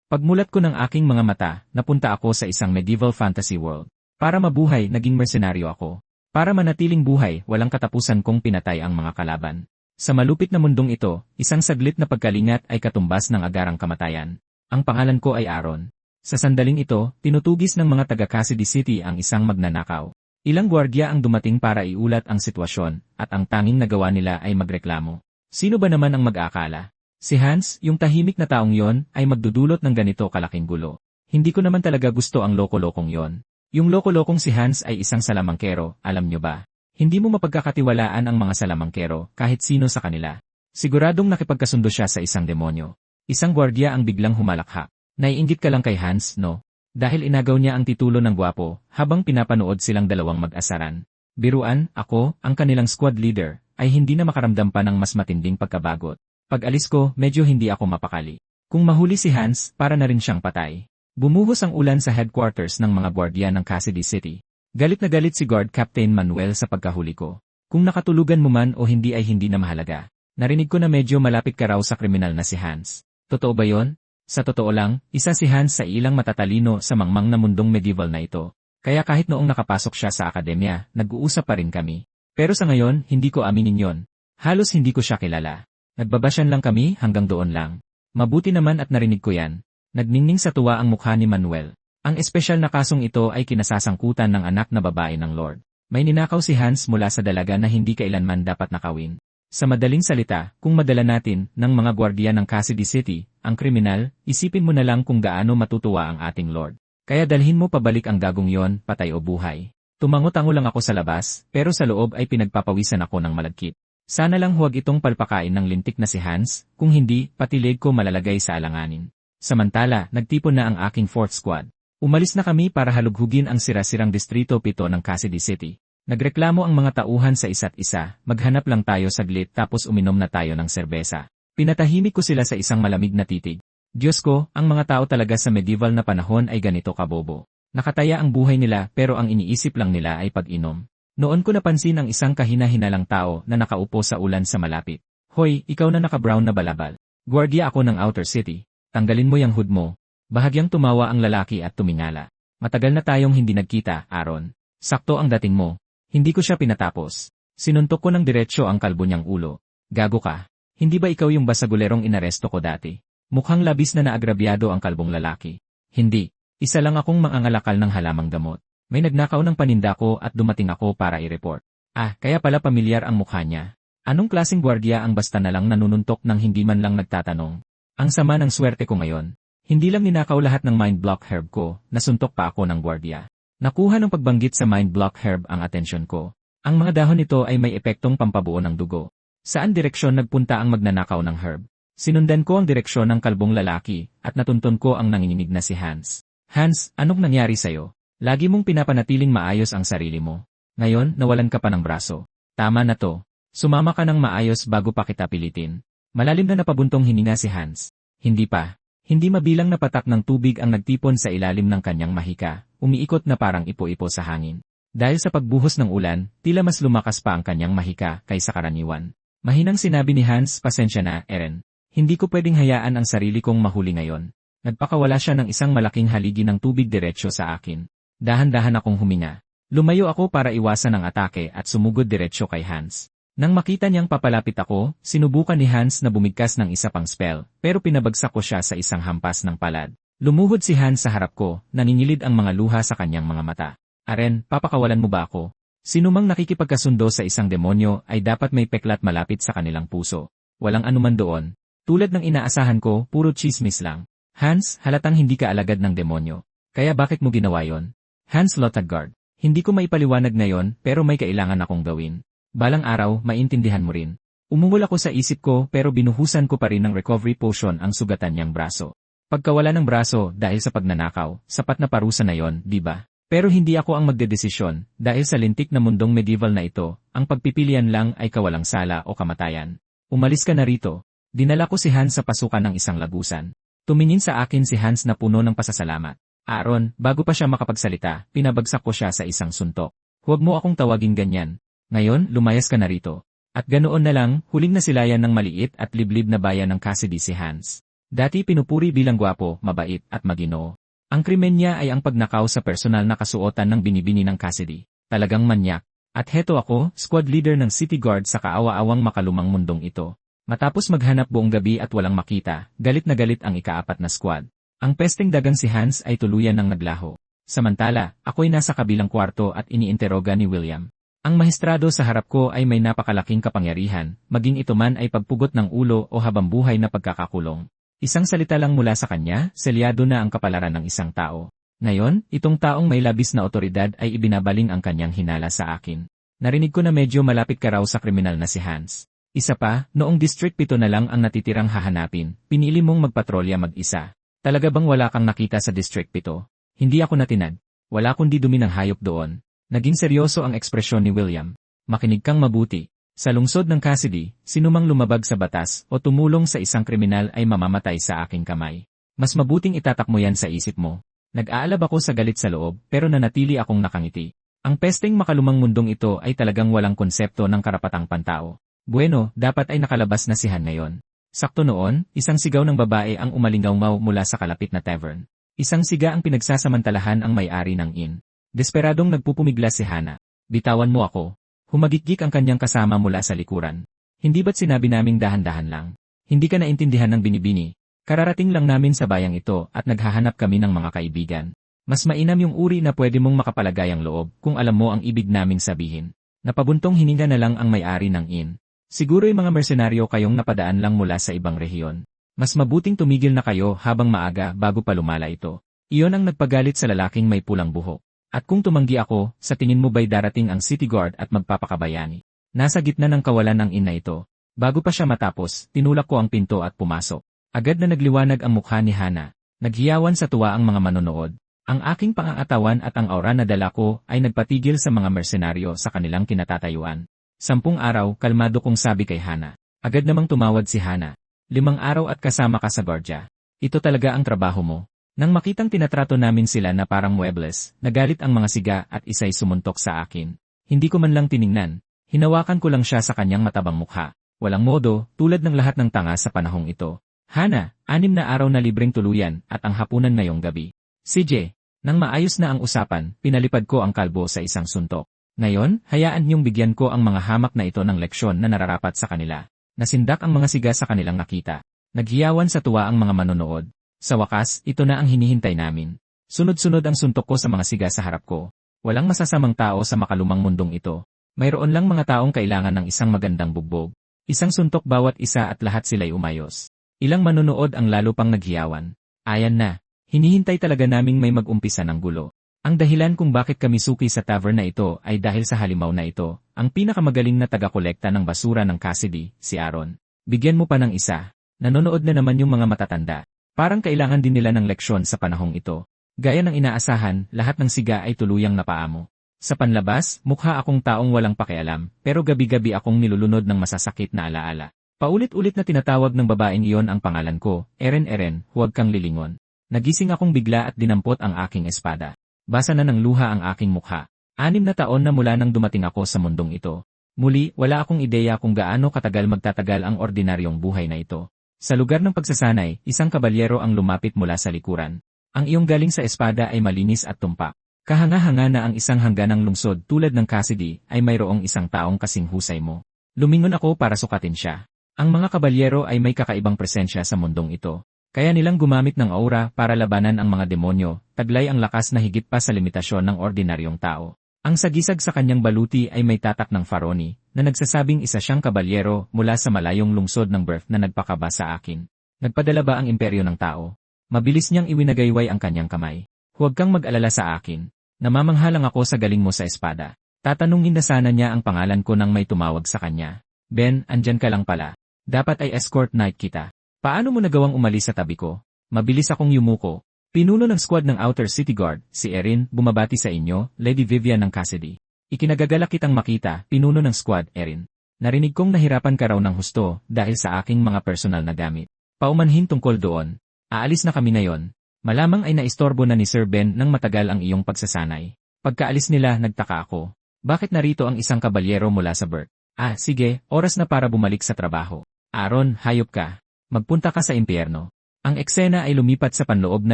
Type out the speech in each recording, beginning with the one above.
Pagmulat ko ng aking mga mata, napunta ako sa isang medieval fantasy world. Para mabuhay, naging mersenaryo ako. Para manatiling buhay, walang katapusan kong pinatay ang mga kalaban. Sa malupit na mundong ito, isang saglit na pagkalingat ay katumbas ng agarang kamatayan. Ang pangalan ko ay Aaron. Sa sandaling ito, tinutugis ng mga taga Cassidy City ang isang magnanakaw. Ilang gwardiya ang dumating para iulat ang sitwasyon, at ang tanging nagawa nila ay magreklamo. Sino ba naman ang mag-aakala? Si Hans, yung tahimik na taong yon, ay magdudulot ng ganito kalaking gulo. Hindi ko naman talaga gusto ang loko-lokong yon. Yung loko-lokong si Hans ay isang salamangkero, alam nyo ba? Hindi mo mapagkakatiwalaan ang mga salamangkero, kahit sino sa kanila. Siguradong nakipagkasundo siya sa isang demonyo. Isang gwardiya ang biglang humalakha. Naiinggit ka lang kay Hans, no? Dahil inagaw niya ang titulo ng gwapo, habang pinapanood silang dalawang mag-asaran. Biruan, ako, ang kanilang squad leader, ay hindi na makaramdam pa ng mas matinding pagkabagot. Pag-alis ko, medyo hindi ako mapakali. Kung mahuli si Hans, para na rin siyang patay. Bumuhos ang ulan sa headquarters ng mga gwardiya ng Cassidy City. Galit na galit si Guard Captain Manuel sa pagkahuli ko. Kung nakatulugan mo man o hindi ay hindi na mahalaga. Narinig ko na medyo malapit ka raw sa kriminal na si Hans. Totoo ba yon? Sa totoo lang, isa si Hans sa ilang matatalino sa mangmang na mundong medieval na ito. Kaya kahit noong nakapasok siya sa akademya, nag-uusap pa rin kami. Pero sa ngayon, hindi ko aminin yon. Halos hindi ko siya kilala. Nagbabasyan lang kami hanggang doon lang. Mabuti naman at narinig ko yan. Nagningning sa tuwa ang mukha ni Manuel. Ang espesyal na kasong ito ay kinasasangkutan ng anak na babae ng Lord. May ninakaw si Hans mula sa dalaga na hindi kailanman dapat nakawin. Sa madaling salita, kung madala natin ng mga gwardiya ng Cassidy City, ang kriminal, isipin mo na lang kung gaano matutuwa ang ating Lord. Kaya dalhin mo pabalik ang gagong yon, patay o buhay. Tumango-tango lang ako sa labas, pero sa loob ay pinagpapawisan ako ng malagkit. Sana lang huwag itong palpakain ng lintik na si Hans, kung hindi, pati leg ko malalagay sa alanganin. Samantala, nagtipon na ang aking 4th squad. Umalis na kami para halughugin ang sira-sirang Distrito 7 ng Cassidy City. Nagreklamo ang mga tauhan sa isa't isa, maghanap lang tayo saglit tapos uminom na tayo ng serbesa. Pinatahimik ko sila sa isang malamig na titig. Diyos ko, ang mga tao talaga sa medieval na panahon ay ganito kabobo. Nakataya ang buhay nila pero ang iniisip lang nila ay pag-inom. Noon ko napansin ang isang kahina-hinalang tao na nakaupo sa ulan sa malapit. Hoy, ikaw na naka-brown na balabal. Guardia ako ng Outer City. Tanggalin mo yung hood mo. Bahagyang tumawa ang lalaki at tumingala. Matagal na tayong hindi nagkita, Aaron. Sakto ang dating mo. Hindi ko siya pinatapos. Sinuntok ko ng diretsyo ang kalbo niyang ulo. Gago ka. Hindi ba ikaw yung basagulerong inaresto ko dati? Mukhang labis na naagrabyado ang kalbong lalaki. Hindi. Isa lang akong mangangalakal ng halamang gamot. May nagnakaw ng paninda ko at dumating ako para i-report. Kaya pala pamilyar ang mukha niya. Anong klaseng gwardiya ang basta na lang nanununtok ng hindi man lang nagtatanong? Ang sama ng swerte ko ngayon. Hindi lang ninakaw lahat ng mind block herb ko, nasuntok pa ako ng gwardiya. Nakuha ng pagbanggit sa mind block herb ang atensyon ko. Ang mga dahon nito ay may epektong pampabuo ng dugo. Saan direksyon nagpunta ang magnanakaw ng herb? Sinundan ko ang direksyon ng kalbong lalaki at natuntun ko ang nanginginig na si Hans. Hans, anong nangyari sa'yo? Lagi mong pinapanatiling maayos ang sarili mo. Ngayon, nawalan ka pa ng braso. Tama na to. Sumama ka ng maayos bago pa kita pilitin. Malalim na napabuntong hininga si Hans. Hindi pa. Hindi mabilang na patak ng tubig ang nagtipon sa ilalim ng kanyang mahika, umiikot na parang ipo-ipo sa hangin. Dahil sa pagbuhos ng ulan, tila mas lumakas pa ang kanyang mahika kaysa karaniwan. Mahinang sinabi ni Hans, pasensya na, Eren. Hindi ko pwedeng hayaan ang sarili kong mahuli ngayon. Nagpakawala siya ng isang malaking haligi ng tubig diretsyo sa akin. Dahan-dahan akong huminga. Lumayo ako para iwasan ang atake at sumugod diretsyo kay Hans. Nang makita niyang papalapit ako, sinubukan ni Hans na bumigkas ng isa pang spell, pero pinabagsak ko siya sa isang hampas ng palad. Lumuhod si Hans sa harap ko, naningilid ang mga luha sa kanyang mga mata. Aren, papakawalan mo ba ako? Sinumang nakikipagkasundo sa isang demonyo ay dapat may peklat malapit sa kanilang puso. Walang anuman doon. Tulad ng inaasahan ko, puro chismis lang. Hans, halatang hindi ka alagad ng demonyo. Kaya bakit mo ginawa yon? Hans Lothagard, hindi ko maipaliwanag ngayon pero may kailangan akong gawin. Balang araw, maintindihan mo rin. Umungol ako sa isip ko pero binuhusan ko pa rin ng recovery potion ang sugatan niyang braso. Pagkawala ng braso dahil sa pagnanakaw, sapat na parusa na yon, di ba? Pero hindi ako ang magdedesisyon dahil sa lintik na mundong medieval na ito, ang pagpipilian lang ay kawalang sala o kamatayan. Umalis ka na rito. Dinala ko si Hans sa pasukan ng isang lagusan. Tumingin sa akin si Hans na puno ng pasasalamat. Aaron, bago pa siya makapagsalita, pinabagsak ko siya sa isang suntok. Huwag mo akong tawagin ganyan. Ngayon, lumayas ka na rito. At ganoon na lang, huling nasilayan ng maliit at liblib na bayan ng Cassidy si Hans. Dati pinupuri bilang gwapo, mabait, at maginoo. Ang krimen niya ay ang pagnakaw sa personal na kasuotan ng binibini ng Cassidy. Talagang manyak. At heto ako, squad leader ng City Guard sa kaawa-awang makalumang mundong ito. Matapos maghanap buong gabi at walang makita, galit na galit ang ikaapat na squad. Ang pesteng dagang si Hans ay tuluyan ng naglaho. Samantala, ako'y nasa kabilang kwarto at iniinteroga ni William. Ang mahistrado sa harap ko ay may napakalaking kapangyarihan, maging ito man ay pagpugot ng ulo o habambuhay na pagkakakulong. Isang salita lang mula sa kanya, selyado na ang kapalaran ng isang tao. Ngayon, itong taong may labis na otoridad ay ibinabaling ang kanyang hinala sa akin. Narinig ko na medyo malapit ka raw sa kriminal na si Hans. Isa pa, noong District 7 na lang ang natitirang hahanapin, pinili mong magpatrolya mag-isa. Talaga bang wala kang nakita sa District 7? Hindi ako natinag. Wala kundi dumi ng hayop doon. Naging seryoso ang ekspresyon ni William. Makinig kang mabuti. Sa lungsod ng Cassidy, sinumang lumabag sa batas o tumulong sa isang kriminal ay mamamatay sa aking kamay. Mas mabuting itatak mo yan sa isip mo. Nag-aalab ako sa galit sa loob pero nanatili akong nakangiti. Ang pesteng makalumang mundong ito ay talagang walang konsepto ng karapatang pantao. Bueno, dapat ay nakalabas na si Han ngayon. Sakto noon, isang sigaw ng babae ang umalingaw mula sa kalapit na tavern. Isang siga ang pinagsasamantalahan ang may-ari ng inn. Desperadong nagpupumigla si Hana. Bitawan mo ako. Humagikgik ang kanyang kasama mula sa likuran. Hindi ba't sinabi naming dahan-dahan lang? Hindi ka naintindihan ng binibini. Kararating lang namin sa bayang ito at naghahanap kami ng mga kaibigan. Mas mainam yung uri na pwede mong makapalagay ang loob kung alam mo ang ibig naming sabihin. Napabuntong hininga na lang ang may-ari ng inn. Siguro'y mga mersenaryo kayong napadaan lang mula sa ibang rehiyon. Mas mabuting tumigil na kayo habang maaga bago pa lumala ito. Iyon ang nagpagalit sa lalaking may pulang buhok. At kung tumanggi ako, sa tingin mo ba'y darating ang City Guard at magpapakabayani? Nasa gitna ng kawalan ng ina ito. Bago pa siya matapos, tinulak ko ang pinto at pumasok. Agad na nagliwanag ang mukha ni Hana. Naghiyawan sa tuwa ang mga manonood. Ang aking pangangatawan at ang aura na dala ko ay nagpatigil sa mga mersenaryo sa kanilang kinatatayuan. 10 araw, kalmado kong sabi kay Hana. Agad namang tumawad si Hana. 5 araw at kasama ka sa gwardiya. Ito talaga ang trabaho mo. Nang makitang tinatrato namin sila na parang muebles, nagalit ang mga siga at isa'y sumuntok sa akin. Hindi ko man lang tiningnan. Hinawakan ko lang siya sa kanyang matabang mukha. Walang modo, tulad ng lahat ng tanga sa panahong ito. Hana, 6 na araw na libreng tuluyan at ang hapunan ngayong gabi. CJ, nang maayos na ang usapan, pinalipad ko ang kalbo sa isang suntok. Ngayon, hayaan niyong bigyan ko ang mga hamak na ito ng leksyon na nararapat sa kanila. Nasindak ang mga siga sa kanilang nakita. Naghiyawan sa tuwa ang mga manonood. Sa wakas, ito na ang hinihintay namin. Sunod-sunod ang suntok ko sa mga siga sa harap ko. Walang masasamang tao sa makalumang mundong ito. Mayroon lang mga taong kailangan ng isang magandang bugbog. Isang suntok bawat isa at lahat sila'y umayos. Ilang manonood ang lalo pang naghiyawan. Ayan na. Hinihintay talaga naming may mag-umpisa ng gulo. Ang dahilan kung bakit kami suki sa tavern na ito ay dahil sa halimaw na ito, ang pinakamagaling na taga-kolekta ng basura ng Cassidy, si Aaron. Bigyan mo pa ng isa. Nanonood na naman yung mga matatanda. Parang kailangan din nila ng leksyon sa panahong ito. Gaya ng inaasahan, lahat ng siga ay tuluyang napaamo. Sa panlabas, mukha akong taong walang pakialam, pero gabi-gabi akong nilulunod ng masasakit na alaala. Paulit-ulit na tinatawag ng babaeng iyon ang pangalan ko, Eren, huwag kang lilingon. Nagising akong bigla at dinampot ang aking espada. Basa na ng luha ang aking mukha. 6 na taon na mula nang dumating ako sa mundong ito. Muli, wala akong ideya kung gaano katagal magtatagal ang ordinaryong buhay na ito. Sa lugar ng pagsasanay, isang kabalyero ang lumapit mula sa likuran. Ang iyong galing sa espada ay malinis at tumpak. Kahanga-hanga na ang isang hangganang lungsod tulad ng Cassidy ay mayroong isang taong kasing husay mo. Lumingon ako para sukatin siya. Ang mga kabalyero ay may kakaibang presensya sa mundong ito. Kaya nilang gumamit ng aura para labanan ang mga demonyo, taglay ang lakas na higit pa sa limitasyon ng ordinaryong tao. Ang sagisag sa kanyang baluti ay may tatak ng Faroni, na nagsasabing isa siyang kabalyero mula sa malayong lungsod ng Birth na nagpakaba sa akin. Nagpadala ba ang imperyo ng tao? Mabilis niyang iwinagayway ang kanyang kamay. Huwag kang mag-alala sa akin. Namamangha lang ako sa galing mo sa espada. Tatanungin na sana niya ang pangalan ko nang may tumawag sa kanya. Ben, andyan ka lang pala. Dapat ay escort night kita. Paano mo nagawang umalis sa tabi ko? Mabilis akong yumuko. Pinuno ng squad ng Outer City Guard, si Erin, bumabati sa inyo, Lady Vivian ng Cassidy. Ikinagagalak kitang makita, pinuno ng squad, Erin. Narinig kong nahirapan ka raw ng husto dahil sa aking mga personal na gamit. Paumanhin tungkol doon. Aalis na kami ngayon. Malamang ay naistorbo na ni Sir Ben nang matagal ang iyong pagsasanay. Pagkaalis nila, nagtaka ako. Bakit narito ang isang kabalyero mula sa Birth? Sige, oras na para bumalik sa trabaho. Aaron, hayop ka. Magpunta ka sa impyerno. Ang eksena ay lumipat sa panloob na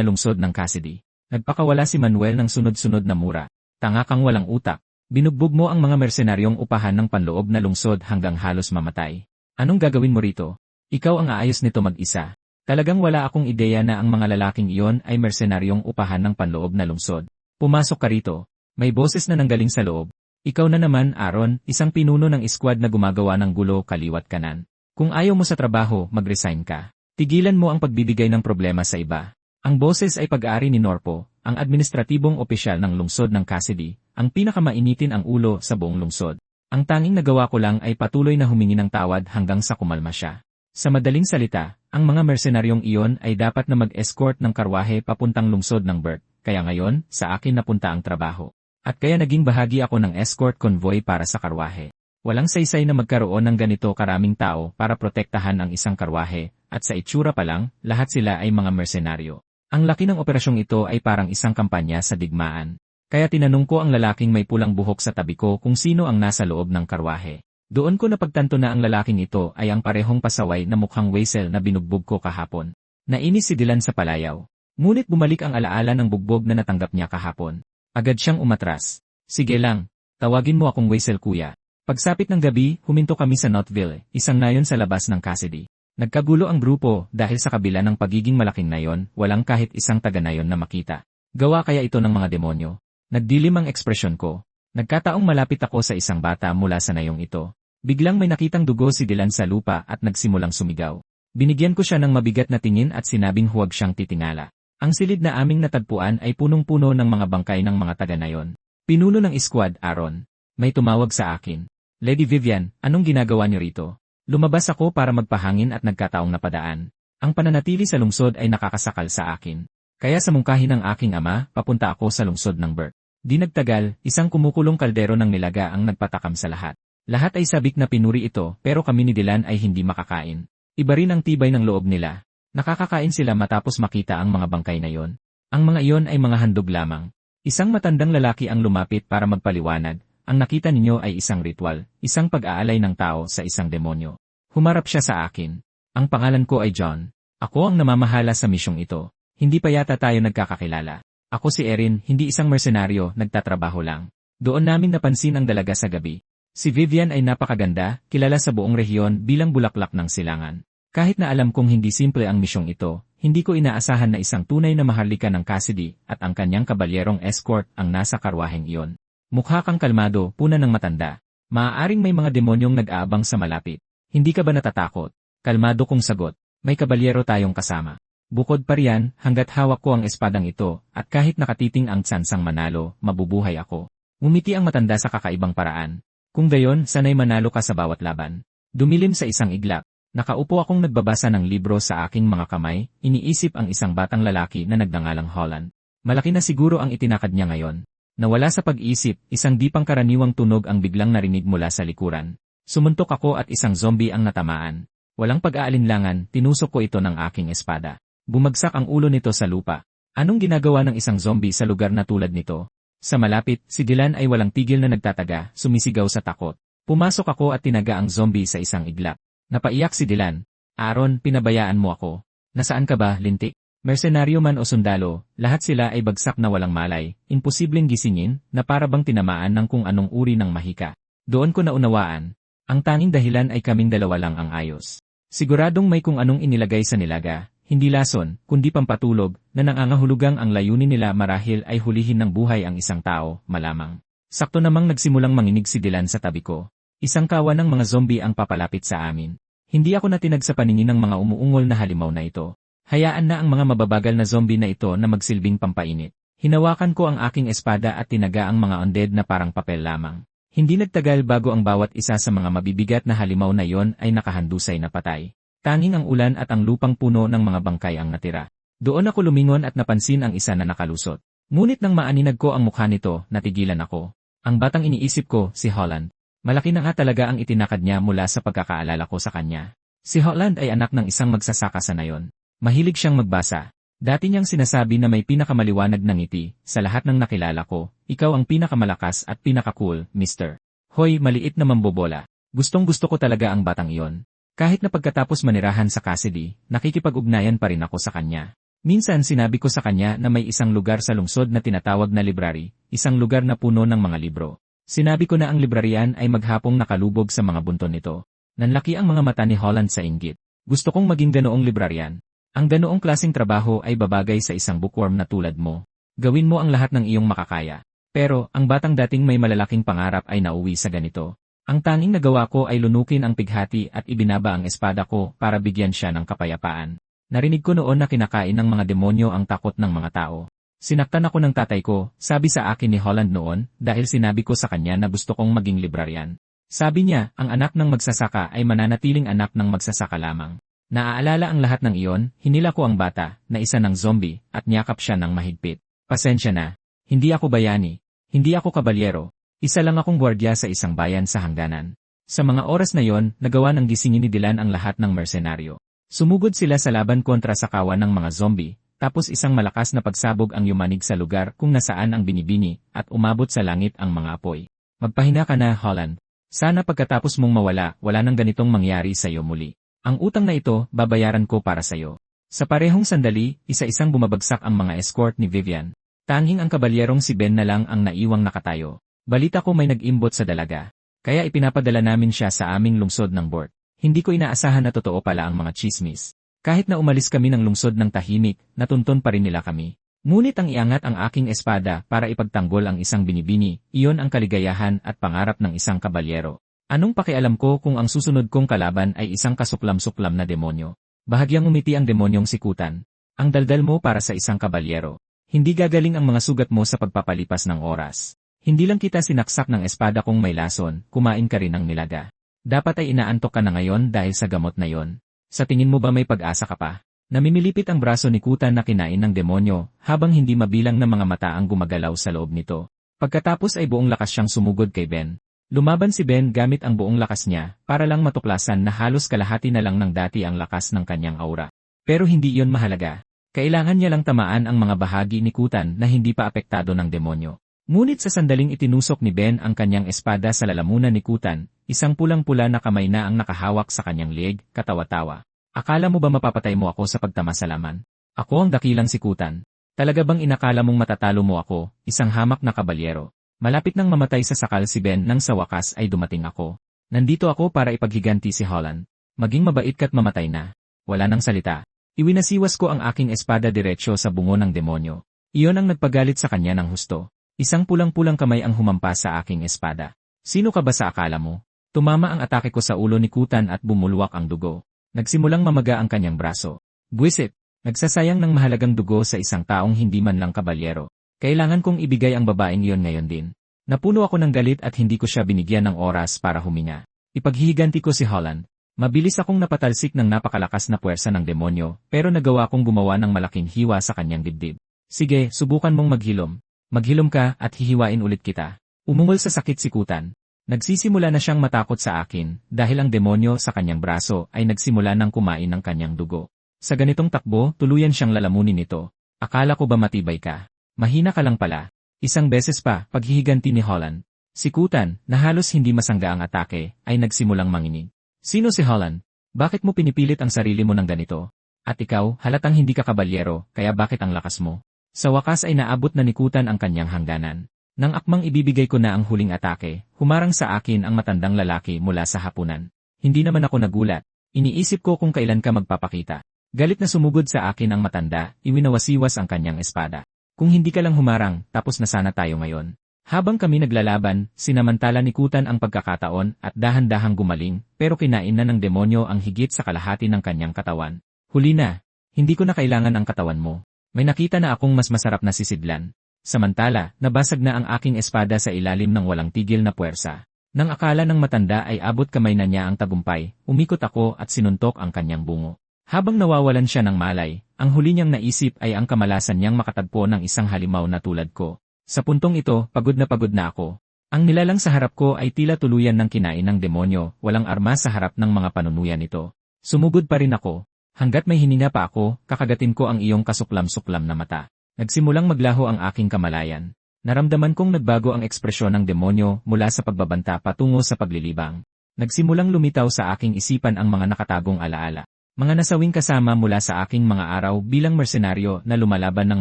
lungsod ng Cassidy. Nagpakawala si Manuel ng sunod-sunod na mura. Tanga kang walang utak. Binugbog mo ang mga mersenaryong upahan ng panloob na lungsod hanggang halos mamatay. Anong gagawin mo rito? Ikaw ang aayos nito mag-isa. Talagang wala akong ideya na ang mga lalaking iyon ay mersenaryong upahan ng panloob na lungsod. Pumasok ka rito. May boses na nanggaling sa loob. Ikaw na naman, Aaron, isang pinuno ng squad na gumagawa ng gulo kaliwat kanan. Kung ayaw mo sa trabaho, mag-resign ka. Tigilan mo ang pagbibigay ng problema sa iba. Ang boses ay pag-aari ni Norpo, ang administratibong opisyal ng lungsod ng Cassidy, ang pinakamainitin ang ulo sa buong lungsod. Ang tanging nagawa ko lang ay patuloy na humingi ng tawad hanggang sa kumalma siya. Sa madaling salita, ang mga mersenaryong iyon ay dapat na mag-escort ng karwahe papuntang lungsod ng Bert, kaya ngayon, sa akin napunta ang trabaho. At kaya naging bahagi ako ng escort convoy para sa karwahe. Walang saysay na magkaroon ng ganito karaming tao para protektahan ang isang karwahe, at sa itsura pa lang, lahat sila ay mga mersenaryo. Ang laki ng operasyong ito ay parang isang kampanya sa digmaan. Kaya tinanong ko ang lalaking may pulang buhok sa tabi ko kung sino ang nasa loob ng karwahe. Doon ko napagtanto na ang lalaking ito ay ang parehong pasaway na mukhang Weasel na binugbog ko kahapon. Nainis si Dylan sa palayaw. Ngunit bumalik ang alaala ng bugbog na natanggap niya kahapon. Agad siyang umatras. Sige lang, tawagin mo akong Weasel kuya. Pagsapit ng gabi, huminto kami sa Knotville, isang nayon sa labas ng Cassidy. Nagkagulo ang grupo dahil sa kabila ng pagiging malaking nayon, walang kahit isang taga-nayon na makita. Gawa kaya ito ng mga demonyo. Nagdilim ang ekspresyon ko. Nagkataong malapit ako sa isang bata mula sa nayong ito. Biglang may nakitang dugo si Dylan sa lupa at nagsimulang sumigaw. Binigyan ko siya ng mabigat na tingin at sinabing huwag siyang titingala. Ang silid na aming natagpuan ay punong-puno ng mga bangkay ng mga taga-nayon. Pinuno ng squad, Aaron. May tumawag sa akin. Lady Vivian, anong ginagawa niyo rito? Lumabas ako para magpahangin at nagkataong napadaan. Ang pananatili sa lungsod ay nakakasakal sa akin. Kaya sa mungkahin ng aking ama, papunta ako sa lungsod ng Bert. Di nagtagal, isang kumukulong kaldero ng nilaga ang nagpatakam sa lahat. Lahat ay sabik na pinuri ito, pero kami ni Dylan ay hindi makakain. Iba rin ang tibay ng loob nila. Nakakakain sila matapos makita ang mga bangkay na yon. Ang mga iyon ay mga handog lamang. Isang matandang lalaki ang lumapit para magpaliwanag. Ang nakita ninyo ay isang ritual, isang pag-aalay ng tao sa isang demonyo. Humarap siya sa akin. Ang pangalan ko ay John. Ako ang namamahala sa misyong ito. Hindi pa yata tayo nagkakakilala. Ako si Erin, hindi isang mersenaryo, nagtatrabaho lang. Doon namin napansin ang dalaga sa gabi. Si Vivian ay napakaganda, kilala sa buong rehiyon bilang bulaklak ng silangan. Kahit na alam kong hindi simple ang misyong ito, hindi ko inaasahan na isang tunay na maharlika ng Cassidy at ang kanyang kabalyerong escort ang nasa karwaheng iyon. Mukha kang kalmado, puna ng matanda. Maaaring may mga demonyong nag-aabang sa malapit. Hindi ka ba natatakot? Kalmado kong sagot. May kabalyero tayong kasama. Bukod pa riyan, hanggat hawak ko ang espadang ito, at kahit nakatiting ang tsansang manalo, mabubuhay ako. Umiti ang matanda sa kakaibang paraan. Kung gayon, sanay manalo ka sa bawat laban. Dumilim sa isang iglap. Nakaupo akong nagbabasa ng libro sa aking mga kamay, iniisip ang isang batang lalaki na nagngangalang Holland. Malaki na siguro ang itinakad niya ngayon. Nawala sa pag-isip, isang di pangkaraniwang tunog ang biglang narinig mula sa likuran. Sumuntok ako at isang zombie ang natamaan. Walang pag-aalinlangan, tinusok ko ito ng aking espada. Bumagsak ang ulo nito sa lupa. Anong ginagawa ng isang zombie sa lugar na tulad nito? Sa malapit, si Dylan ay walang tigil na nagtataga, sumisigaw sa takot. Pumasok ako at tinaga ang zombie sa isang iglap. Napaiyak si Dylan. Aaron, pinabayaan mo ako. Nasaan ka ba, lintik? Mersenaryo man o sundalo, lahat sila ay bagsak na walang malay, imposibleng gisingin, na para bang tinamaan ng kung anong uri ng mahika. Doon ko naunawaan. Ang tanging dahilan ay kaming dalawa lang ang ayos. Siguradong may kung anong inilagay sa nilaga, hindi lason, kundi pampatulog, na nangangahulugang ang layunin nila marahil ay hulihin ng buhay ang isang tao, malamang. Sakto namang nagsimulang manginig si Dylan sa tabi ko. Isang kawan ng mga zombie ang papalapit sa amin. Hindi ako natinag sa paningin ng mga umuungol na halimaw na ito. Hayaan na ang mga mababagal na zombie na ito na magsilbing pampainit. Hinawakan ko ang aking espada at tinaga ang mga undead na parang papel lamang. Hindi nagtagal bago ang bawat isa sa mga mabibigat na halimaw na iyon ay nakahandusay na patay. Tanging ang ulan at ang lupang puno ng mga bangkay ang natira. Doon ako lumingon at napansin ang isa na nakalusot. Ngunit nang maaninag ko ang mukha nito, natigilan ako. Ang batang iniisip ko, si Holland. Malaki na nga talaga ang itinakad niya mula sa pagkakaalala ko sa kanya. Si Holland ay anak ng isang magsasaka sa nayon. Mahilig siyang magbasa. Dati niyang sinasabi na may pinakamaliwanag na ngiti, sa lahat ng nakilala ko, ikaw ang pinakamalakas at pinakacool, mister. Hoy, maliit na mambobola. Gustong gusto ko talaga ang batang iyon. Kahit na pagkatapos manirahan sa Cassidy, nakikipag-ugnayan pa rin ako sa kanya. Minsan sinabi ko sa kanya na may isang lugar sa lungsod na tinatawag na library, isang lugar na puno ng mga libro. Sinabi ko na ang librarian ay maghapong nakalubog sa mga bunton nito. Nanlaki ang mga mata ni Holland sa inggit. Gusto kong maging ganoong librarian. Ang ganoong klaseng trabaho ay babagay sa isang bookworm na tulad mo. Gawin mo ang lahat ng iyong makakaya. Pero, ang batang dating may malalaking pangarap ay nauwi sa ganito. Ang tanging nagawa ko ay lunukin ang pighati at ibinaba ang espada ko para bigyan siya ng kapayapaan. Narinig ko noon na kinakain ng mga demonyo ang takot ng mga tao. Sinaktan ako ng tatay ko, sabi sa akin ni Holland noon, dahil sinabi ko sa kanya na gusto kong maging librarian. Sabi niya, ang anak ng magsasaka ay mananatiling anak ng magsasaka lamang. Naaalala ang lahat ng iyon, hinila ko ang bata, na isa ng zombie, at niyakap siya ng mahigpit. Pasensya na. Hindi ako bayani. Hindi ako kabalyero. Isa lang akong gwardiya sa isang bayan sa hangganan. Sa mga oras na yon, nagawa ng gisingin ni Dylan ang lahat ng mersenaryo. Sumugod sila sa laban kontra sa kawan ng mga zombie, tapos isang malakas na pagsabog ang yumanig sa lugar kung nasaan ang binibini, at umabot sa langit ang mga apoy. Magpahinga ka na, Holland. Sana pagkatapos mong mawala, wala nang ganitong mangyari sa iyo muli. Ang utang na ito, babayaran ko para sa iyo. Sa parehong sandali, isa-isang bumabagsak ang mga escort ni Vivian. Tanging ang kabalyerong si Ben na lang ang naiwang nakatayo. Balita ko may nag-imbot sa dalaga. Kaya ipinapadala namin siya sa aming lungsod ng Bort. Hindi ko inaasahan na totoo pala ang mga chismis. Kahit na umalis kami ng lungsod ng tahimik, natunton pa rin nila kami. Ngunit ang iangat ang aking espada para ipagtanggol ang isang binibini, iyon ang kaligayahan at pangarap ng isang kabalyero. Anong pakialam ko kung ang susunod kong kalaban ay isang kasuklam-suklam na demonyo? Bahagyang umiti ang demonyong sikutan. Ang daldal mo para sa isang kabalyero. Hindi gagaling ang mga sugat mo sa pagpapalipas ng oras. Hindi lang kita sinaksak ng espada kung may lason, kumain ka rin ng nilaga. Dapat ay inaantok ka na ngayon dahil sa gamot na yon. Sa tingin mo ba may pag-asa ka pa? Namimilipit ang braso ni Kutan na kinain ng demonyo, habang hindi mabilang na mga mata ang gumagalaw sa loob nito. Pagkatapos ay buong lakas siyang sumugod kay Ben. Lumaban si Ben gamit ang buong lakas niya, para lang matuklasan na halos kalahati na lang ng dati ang lakas ng kanyang aura. Pero hindi iyon mahalaga. Kailangan niya lang tamaan ang mga bahagi ni Kutan na hindi pa apektado ng demonyo. Ngunit sa sandaling itinusok ni Ben ang kanyang espada sa lalamunan ni Kutan, isang pulang-pula na kamay na ang nakahawak sa kanyang leeg, katawa-tawa. Akala mo ba mapapatay mo ako sa pagtama sa laman? Ako ang dakilang si Kutan. Talaga bang inakala mong matatalo mo ako, isang hamak na kabalyero? Malapit nang mamatay sa sakal si Ben nang sa wakas ay dumating ako. Nandito ako para ipaghiganti si Holland. Maging mabait ka't mamatay na. Wala nang salita. Iwinasiwas ko ang aking espada diretsyo sa bungo ng demonyo. Iyon ang nagpagalit sa kanya ng husto. Isang pulang-pulang kamay ang humampas sa aking espada. Sino ka ba sa akala mo? Tumama ang atake ko sa ulo ni Kutan at bumulwak ang dugo. Nagsimulang mamaga ang kanyang braso. Buwisit! Nagsasayang ng mahalagang dugo sa isang taong hindi man lang kabalyero. Kailangan kong ibigay ang babaeng iyon ngayon din. Napuno ako ng galit at hindi ko siya binigyan ng oras para huminga. Ipaghihiganti ko si Holland. Mabilis akong napatalsik ng napakalakas na puwersa ng demonyo, pero nagawa kong gumawa ng malaking hiwa sa kanyang dibdib. Sige, subukan mong maghilom. Maghilom ka at hihiwain ulit kita. Umungol sa sakit si Kutan. Nagsisimula na siyang matakot sa akin dahil ang demonyo sa kanyang braso ay nagsimula ng kumain ng kanyang dugo. Sa ganitong takbo, tuluyan siyang lalamunin nito. Akala ko ba matibay ka? Mahina ka lang pala. Isang beses pa, paghihiganti ni Holland. Si Kutan, na halos hindi masangga ang atake, ay nagsimulang manginig. Sino si Holland? Bakit mo pinipilit ang sarili mo ng ganito? At ikaw, halatang hindi ka kabalyero, kaya bakit ang lakas mo? Sa wakas ay naabot na ni Kutan ang kanyang hangganan. Nang akmang ibibigay ko na ang huling atake, humarang sa akin ang matandang lalaki mula sa hapunan. Hindi naman ako nagulat. Iniisip ko kung kailan ka magpapakita. Galit na sumugod sa akin ang matanda, iwinawasiwas ang kanyang espada. Kung hindi ka lang humarang, tapos na sana tayo ngayon. Habang kami naglalaban, sinamantala ni Kutan ang pagkakataon at dahan-dahang gumaling, pero kinain na ng demonyo ang higit sa kalahati ng kanyang katawan. Huli na. Hindi ko na kailangan ang katawan mo. May nakita na akong mas masarap na sisidlan. Samantala, nabasag na ang aking espada sa ilalim ng walang tigil na puwersa. Nang akala ng matanda ay abot kamay na niya ang tagumpay, umikot ako at sinuntok ang kanyang bungo. Habang nawawalan siya ng malay, ang huli niyang naisip ay ang kamalasan niyang makatagpo ng isang halimaw na tulad ko. Sa puntong ito, pagod na ako. Ang nilalang sa harap ko ay tila tuluyan ng kinain ng demonyo, walang armas sa harap ng mga panunuyan nito. Sumugod pa rin ako. Hanggat may hininga pa ako, kakagatin ko ang iyong kasuklam-suklam na mata. Nagsimulang maglaho ang aking kamalayan. Naramdaman kong nagbago ang ekspresyon ng demonyo mula sa pagbabanta patungo sa paglilibang. Nagsimulang lumitaw sa aking isipan ang mga nakatagong alaala. Mga nasawing kasama mula sa aking mga araw bilang mersenaryo na lumalaban ng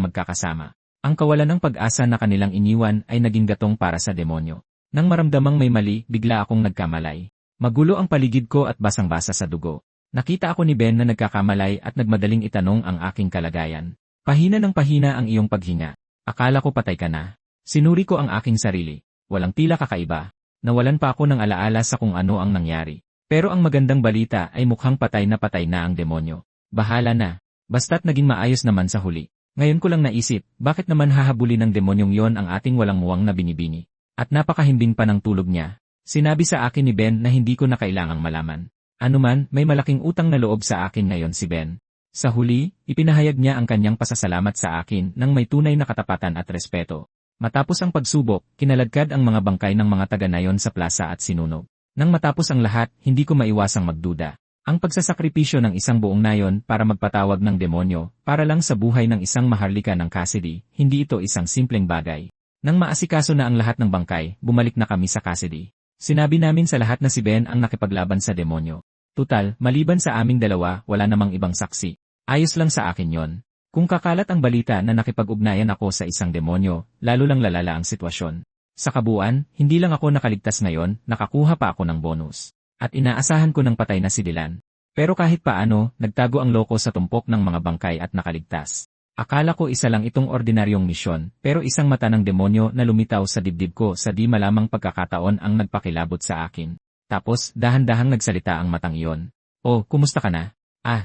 magkakasama. Ang kawalan ng pag-asa na kanilang iniwan ay naging gatong para sa demonyo. Nang maramdamang may mali, bigla akong nagkamalay. Magulo ang paligid ko at basang-basa sa dugo. Nakita ako ni Ben na nagkakamalay at nagmadaling itanong ang aking kalagayan. Pahina ng pahina ang iyong paghinga. Akala ko patay ka na. Sinuri ko ang aking sarili. Walang tila kakaiba. Nawalan pa ako ng alaala sa kung ano ang nangyari. Pero ang magandang balita ay mukhang patay na ang demonyo. Bahala na. Basta't naging maayos naman sa huli. Ngayon ko lang naisip, bakit naman hahabulin ng demonyong yon ang ating walang muwang na binibini? At napakahimbing pa ng tulog niya. Sinabi sa akin ni Ben na hindi ko na kailangang malaman. Anuman, may malaking utang na loob sa akin ngayon si Ben. Sa huli, ipinahayag niya ang kanyang pasasalamat sa akin nang may tunay na katapatan at respeto. Matapos ang pagsubok, kinaladkad ang mga bangkay ng mga taga-nayon sa plaza at sinunog. Nang matapos ang lahat, hindi ko maiwasang magduda. Ang pagsasakripisyo ng isang buong nayon para magpatawag ng demonyo, para lang sa buhay ng isang maharlika ng Cassidy, hindi ito isang simpleng bagay. Nang maasikaso na ang lahat ng bangkay, bumalik na kami sa Cassidy. Sinabi namin sa lahat na si Ben ang nakipaglaban sa demonyo. Tutal, maliban sa aming dalawa, wala namang ibang saksi. Ayos lang sa akin yon. Kung kakalat ang balita na nakipag-ugnayan ako sa isang demonyo, lalo lang lalala ang sitwasyon. Sa kabuuan, hindi lang ako nakaligtas ngayon, nakakuha pa ako ng bonus. At inaasahan ko ng patay na si Dylan. Pero kahit paano, nagtago ang loko sa tumpok ng mga bangkay at nakaligtas. Akala ko isa lang itong ordinaryong misyon, pero isang mata ng demonyo na lumitaw sa dibdib ko sa di malamang pagkakataon ang nagpakilabot sa akin. Tapos, dahan-dahang nagsalita ang matang iyon. Oh, kumusta ka na?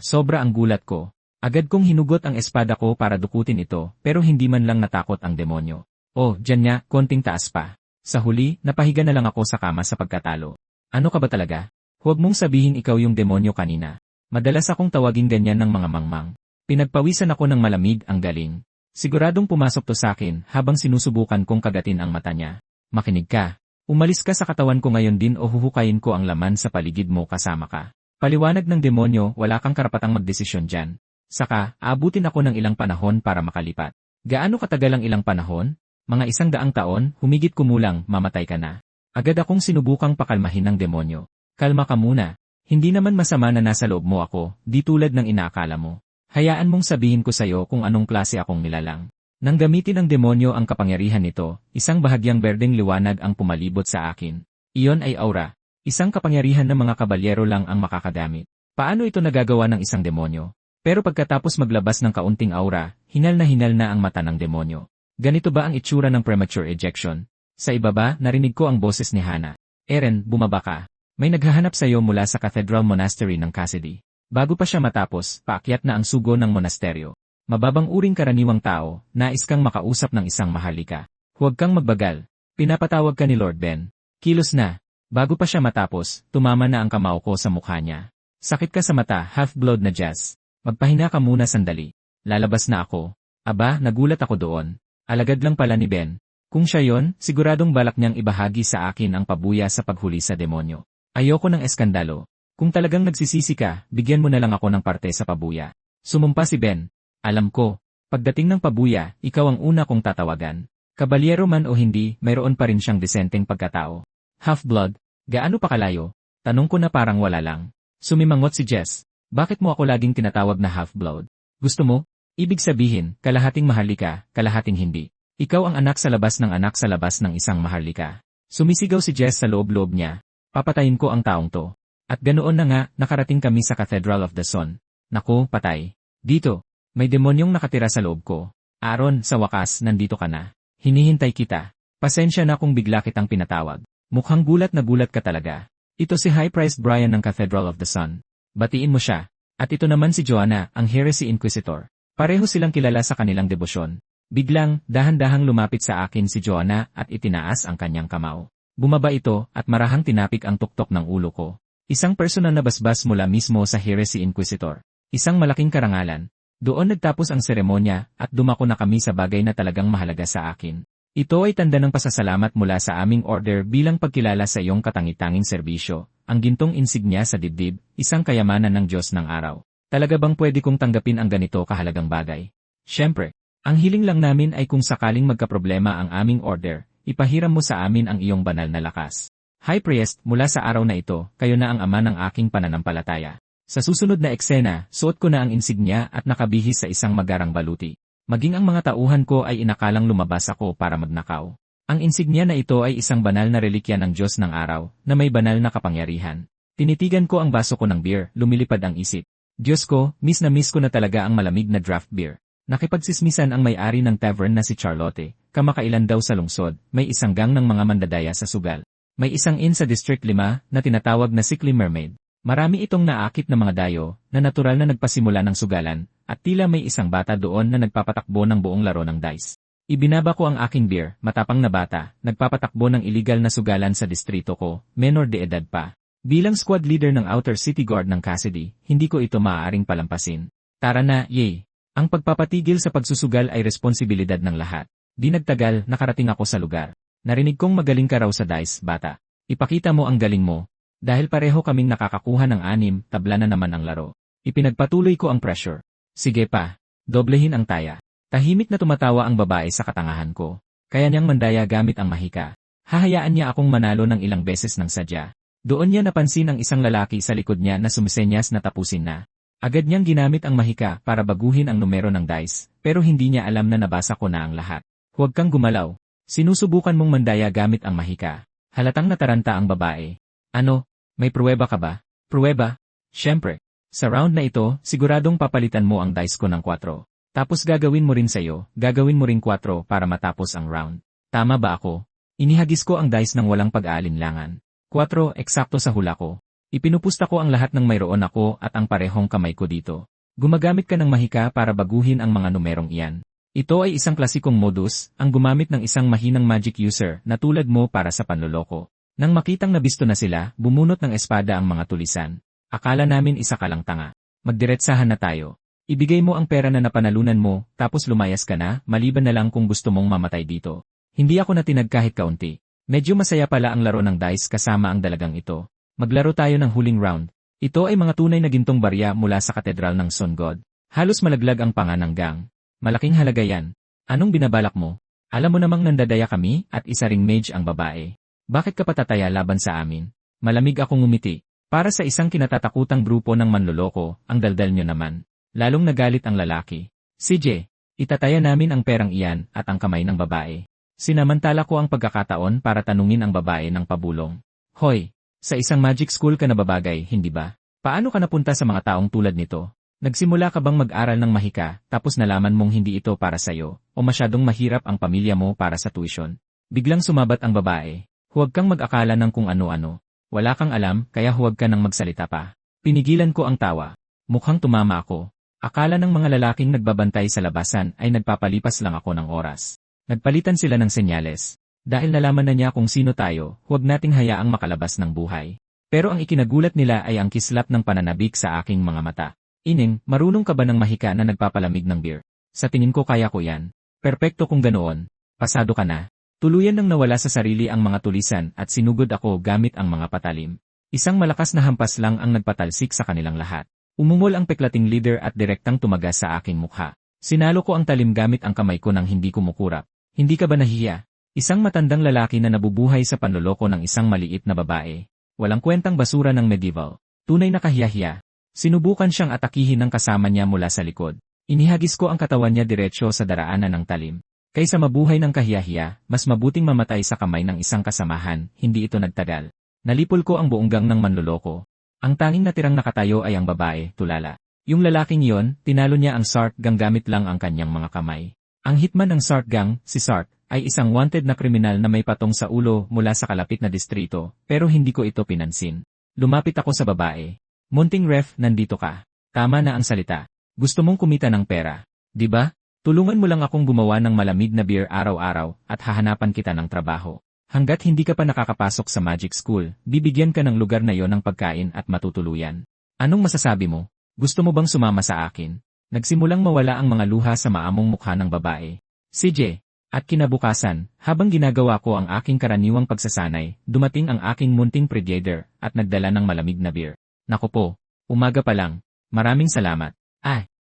Sobra ang gulat ko. Agad kong hinugot ang espada ko para dukutin ito, pero hindi man lang natakot ang demonyo. Oh, dyan niya, konting taas pa. Sa huli, napahiga na lang ako sa kama sa pagkatalo. Ano ka ba talaga? Huwag mong sabihin ikaw yung demonyo kanina. Madalas akong tawagin ganyan ng mga mangmang. Pinagpawisan ako ng malamig ang galing. Siguradong pumasok to sa akin habang sinusubukan kong kagatin ang mata niya. Makinig ka. Umalis ka sa katawan ko ngayon din o huhukayin ko ang laman sa paligid mo kasama ka. Paliwanag ng demonyo, wala kang karapatang magdesisyon dyan. Saka, aabutin ako ng ilang panahon para makalipat. Gaano katagal ang ilang panahon? Mga 100 taon, humigit kumulang, mamatay ka na. Agad akong sinubukang pakalmahin ng demonyo. Kalma ka muna. Hindi naman masama na nasa loob mo ako, di tulad ng inaakala mo. Hayaan mong sabihin ko sa'yo kung anong klase akong nilalang. Nang gamitin ng demonyo ang kapangyarihan nito, isang bahagyang berdeng liwanag ang pumalibot sa akin. Iyon ay aura. Isang kapangyarihan ng mga kabalyero lang ang makakagamit. Paano ito nagagawa ng isang demonyo? Pero pagkatapos maglabas ng kaunting aura, hinal na ang mata ng demonyo. Ganito ba ang itsura ng premature ejection? Sa ibaba, narinig ko ang boses ni Hannah. Eren, bumaba ka. May naghahanap sa iyo mula sa Cathedral Monastery ng Cassidy. Bago pa siya matapos, paakyat na ang sugo ng monasteryo. Mababang uring karaniwang tao, nais kang makausap ng isang maharlika. Huwag kang magbagal. Pinapatawag ka ni Lord Ben. Kilos na. Bago pa siya matapos, tumama na ang kamao ko sa mukha niya. Sakit ka sa mata, half-blood na Jazz. Magpahinga ka muna sandali. Lalabas na ako. Aba, nagulat ako doon. Alagad lang pala ni Ben. Kung siya yon, siguradong balak niyang ibahagi sa akin ang pabuya sa paghuli sa demonyo. Ayoko ng eskandalo. Kung talagang nagsisisi ka, bigyan mo na lang ako ng parte sa pabuya. Sumumpa si Ben. Alam ko, pagdating ng pabuya, ikaw ang una kong tatawagan. Kabalyero man o hindi, mayroon pa rin siyang disenteng pagkatao. Half-blood, gaano pa kalayo? Tanong ko na parang wala lang. Sumimangot si Jess. Bakit mo ako laging tinatawag na half-blood? Gusto mo? Ibig sabihin, kalahating maharlika, kalahating hindi. Ikaw ang anak sa labas ng isang maharlika. Sumisigaw si Jess sa loob-loob niya. Papatayin ko ang taong to. At ganoon na nga, nakarating kami sa Cathedral of the Sun. Naku, patay. Dito. May demonyong nakatira sa loob ko. Aaron, sa wakas, nandito ka na. Hinihintay kita. Pasensya na kung bigla kitang pinatawag. Mukhang gulat na gulat ka talaga. Ito si High-Priced Brian ng Cathedral of the Sun. Batiin mo siya. At ito naman si Joanna, ang Heresy Inquisitor. Pareho silang kilala sa kanilang debosyon. Biglang, dahan-dahang lumapit sa akin si Joanna at itinaas ang kanyang kamao. Bumaba ito at marahang tinapik ang tuktok ng ulo ko. Isang personal na basbas mula mismo sa Heresy Inquisitor. Isang malaking karangalan. Doon nagtapos ang seremonya at dumako na kami sa bagay na talagang mahalaga sa akin. Ito ay tanda ng pasasalamat mula sa aming order bilang pagkilala sa iyong katangitanging serbisyo, ang gintong insignia sa dibdib, isang kayamanan ng Diyos ng araw. Talaga bang pwede kong tanggapin ang ganito kahalagang bagay? Siyempre, ang hiling lang namin ay kung sakaling magkaproblema ang aming order, ipahiram mo sa amin ang iyong banal na lakas. High Priest, mula sa araw na ito, kayo na ang ama ng aking pananampalataya. Sa susunod na eksena, suot ko na ang insignia at nakabihis sa isang magarang baluti. Maging ang mga tauhan ko ay inakalang lumabas ako para magnakaw. Ang insignia na ito ay isang banal na relikya ng Diyos ng araw, na may banal na kapangyarihan. Tinitigan ko ang baso ko ng beer, lumilipad ang isip. Diyos ko, miss ko na talaga ang malamig na draft beer. Nakipagsismisan ang may-ari ng tavern na si Charlotte, kamakailan daw sa lungsod, may isang gang ng mga mandadaya sa sugal. May isang inn sa District 5 na tinatawag na Sickly Mermaid. Marami itong naakit na mga dayo na natural na nagpasimula ng sugalan at tila may isang bata doon na nagpapatakbo ng buong laro ng dice. Ibinaba ko ang aking beer, matapang na bata, nagpapatakbo ng illegal na sugalan sa distrito ko, menor de edad pa. Bilang squad leader ng Outer City Guard ng Cassidy, hindi ko ito maaaring palampasin. Tara na, yay! Ang pagpapatigil sa pagsusugal ay responsibilidad ng lahat. Di nagtagal, nakarating ako sa lugar. Narinig kong magaling ka raw sa dice, bata. Ipakita mo ang galing mo. Dahil pareho kaming nakakakuha ng 6, tabla na naman ang laro. Ipinagpatuloy ko ang pressure. Sige pa, doblehin ang taya. Tahimik na tumatawa ang babae sa katangahan ko. Kaya niyang mandaya gamit ang mahika. Hahayaan niya akong manalo ng ilang beses ng sadya. Doon niya napansin ang isang lalaki sa likod niya na sumisenyas na tapusin na. Agad niyang ginamit ang mahika para baguhin ang numero ng dice, pero hindi niya alam na nabasa ko na ang lahat. Huwag kang gumalaw. Sinusubukan mong mandaya gamit ang mahika. Halatang nataranta ang babae. Ano? May pruweba ka ba? Pruweba? Siyempre. Sa round na ito, siguradong papalitan mo ang dice ko ng 4. Tapos gagawin mo rin gagawin mo rin 4 para matapos ang round. Tama ba ako? Inihagis ko ang dice ng walang pag-aalinlangan. 4, eksakto sa hula ko. Ipinupusta ko ang lahat ng mayroon ako at ang parehong kamay ko dito. Gumagamit ka ng mahika para baguhin ang mga numerong iyan. Ito ay isang klasikong modus, ang gumamit ng isang mahinang magic user na tulad mo para sa panloloko. Nang makitang nabisto na sila, bumunot ng espada ang mga tulisan. Akala namin isa ka lang tanga. Magdiretsahan na tayo. Ibigay mo ang pera na napanalunan mo, tapos lumayas ka na, maliban na lang kung gusto mong mamatay dito. Hindi ako natinag kahit kaunti. Medyo masaya pala ang laro ng dice kasama ang dalagang ito. Maglaro tayo ng huling round. Ito ay mga tunay na gintong barya mula sa katedral ng Sun God. Halos malaglag ang panga ng gang. Malaking halaga yan. Anong binabalak mo? Alam mo namang nandadaya kami at isa ring mage ang babae. Bakit ka patataya laban sa amin? Malamig akong ngumiti. Para sa isang kinatatakutang grupo ng manloloko, ang daldal nyo naman. Lalong nagalit ang lalaki. CJ, itataya namin ang perang iyan at ang kamay ng babae. Sinamantala ko ang pagkakataon para tanungin ang babae ng pabulong. Hoy, sa isang magic school ka nababagay, hindi ba? Paano ka napunta sa mga taong tulad nito? Nagsimula ka bang mag-aral ng mahika, tapos nalaman mong hindi ito para sa'yo, o masyadong mahirap ang pamilya mo para sa tuition? Biglang sumabat ang babae. Huwag kang mag-akala ng kung ano-ano. Wala kang alam, kaya huwag ka nang magsalita pa. Pinigilan ko ang tawa. Mukhang tumama ako. Akala ng mga lalaking nagbabantay sa labasan ay nagpapalipas lang ako ng oras. Nagpalitan sila ng senyales. Dahil nalaman na niya kung sino tayo, huwag nating hayaang makalabas ng buhay. Pero ang ikinagulat nila ay ang kislap ng pananabik sa aking mga mata. Ining, marunong ka ba ng mahika na nagpapalamig ng beer? Sa tingin ko kaya ko yan. Perpekto kung ganoon. Pasado ka na. Tuluyan nang nawala sa sarili ang mga tulisan at sinugod ako gamit ang mga patalim. Isang malakas na hampas lang ang nagpatalsik sa kanilang lahat. Umungol ang peklating leader at direktang tumagas sa aking mukha. Sinalo ko ang talim gamit ang kamay ko nang hindi kumukurap. Hindi ka ba nahiya? Isang matandang lalaki na nabubuhay sa panloloko ng isang maliit na babae. Walang kwentang basura ng medieval. Tunay na kahiyahiya. Sinubukan siyang atakihin ng kasama niya mula sa likod. Inihagis ko ang katawan niya diretsyo sa daraanan ng talim. Kaysa mabuhay ng kahiyahiya, mas mabuting mamatay sa kamay ng isang kasamahan, hindi ito nagtagal. Nalipol ko ang buong gang ng manloloko. Ang tanging natirang nakatayo ay ang babae, tulala. Yung lalaking iyon, tinalo niya ang Sark gang gamit lang ang kanyang mga kamay. Ang hitman ng Sark gang, si Sark, ay isang wanted na kriminal na may patong sa ulo mula sa kalapit na distrito, pero hindi ko ito pinansin. Lumapit ako sa babae. Munting ref, nandito ka. Tama na ang salita. Gusto mong kumita ng pera, di ba? Tulungan mo lang akong gumawa ng malamig na beer araw-araw at hahanapan kita ng trabaho. Hanggat hindi ka pa nakakapasok sa magic school, bibigyan ka ng lugar na yon ng pagkain at matutuluyan. Anong masasabi mo? Gusto mo bang sumama sa akin? Nagsimulang mawala ang mga luha sa maamong mukha ng babae. CJ. At kinabukasan, habang ginagawa ko ang aking karaniwang pagsasanay, dumating ang aking munting brigadier at nagdala ng malamig na beer. Naku po, umaga pa lang. Maraming salamat.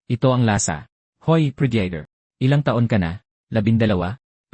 Ito ang lasa. Hoy, brigadier. Ilang taon ka na? 12?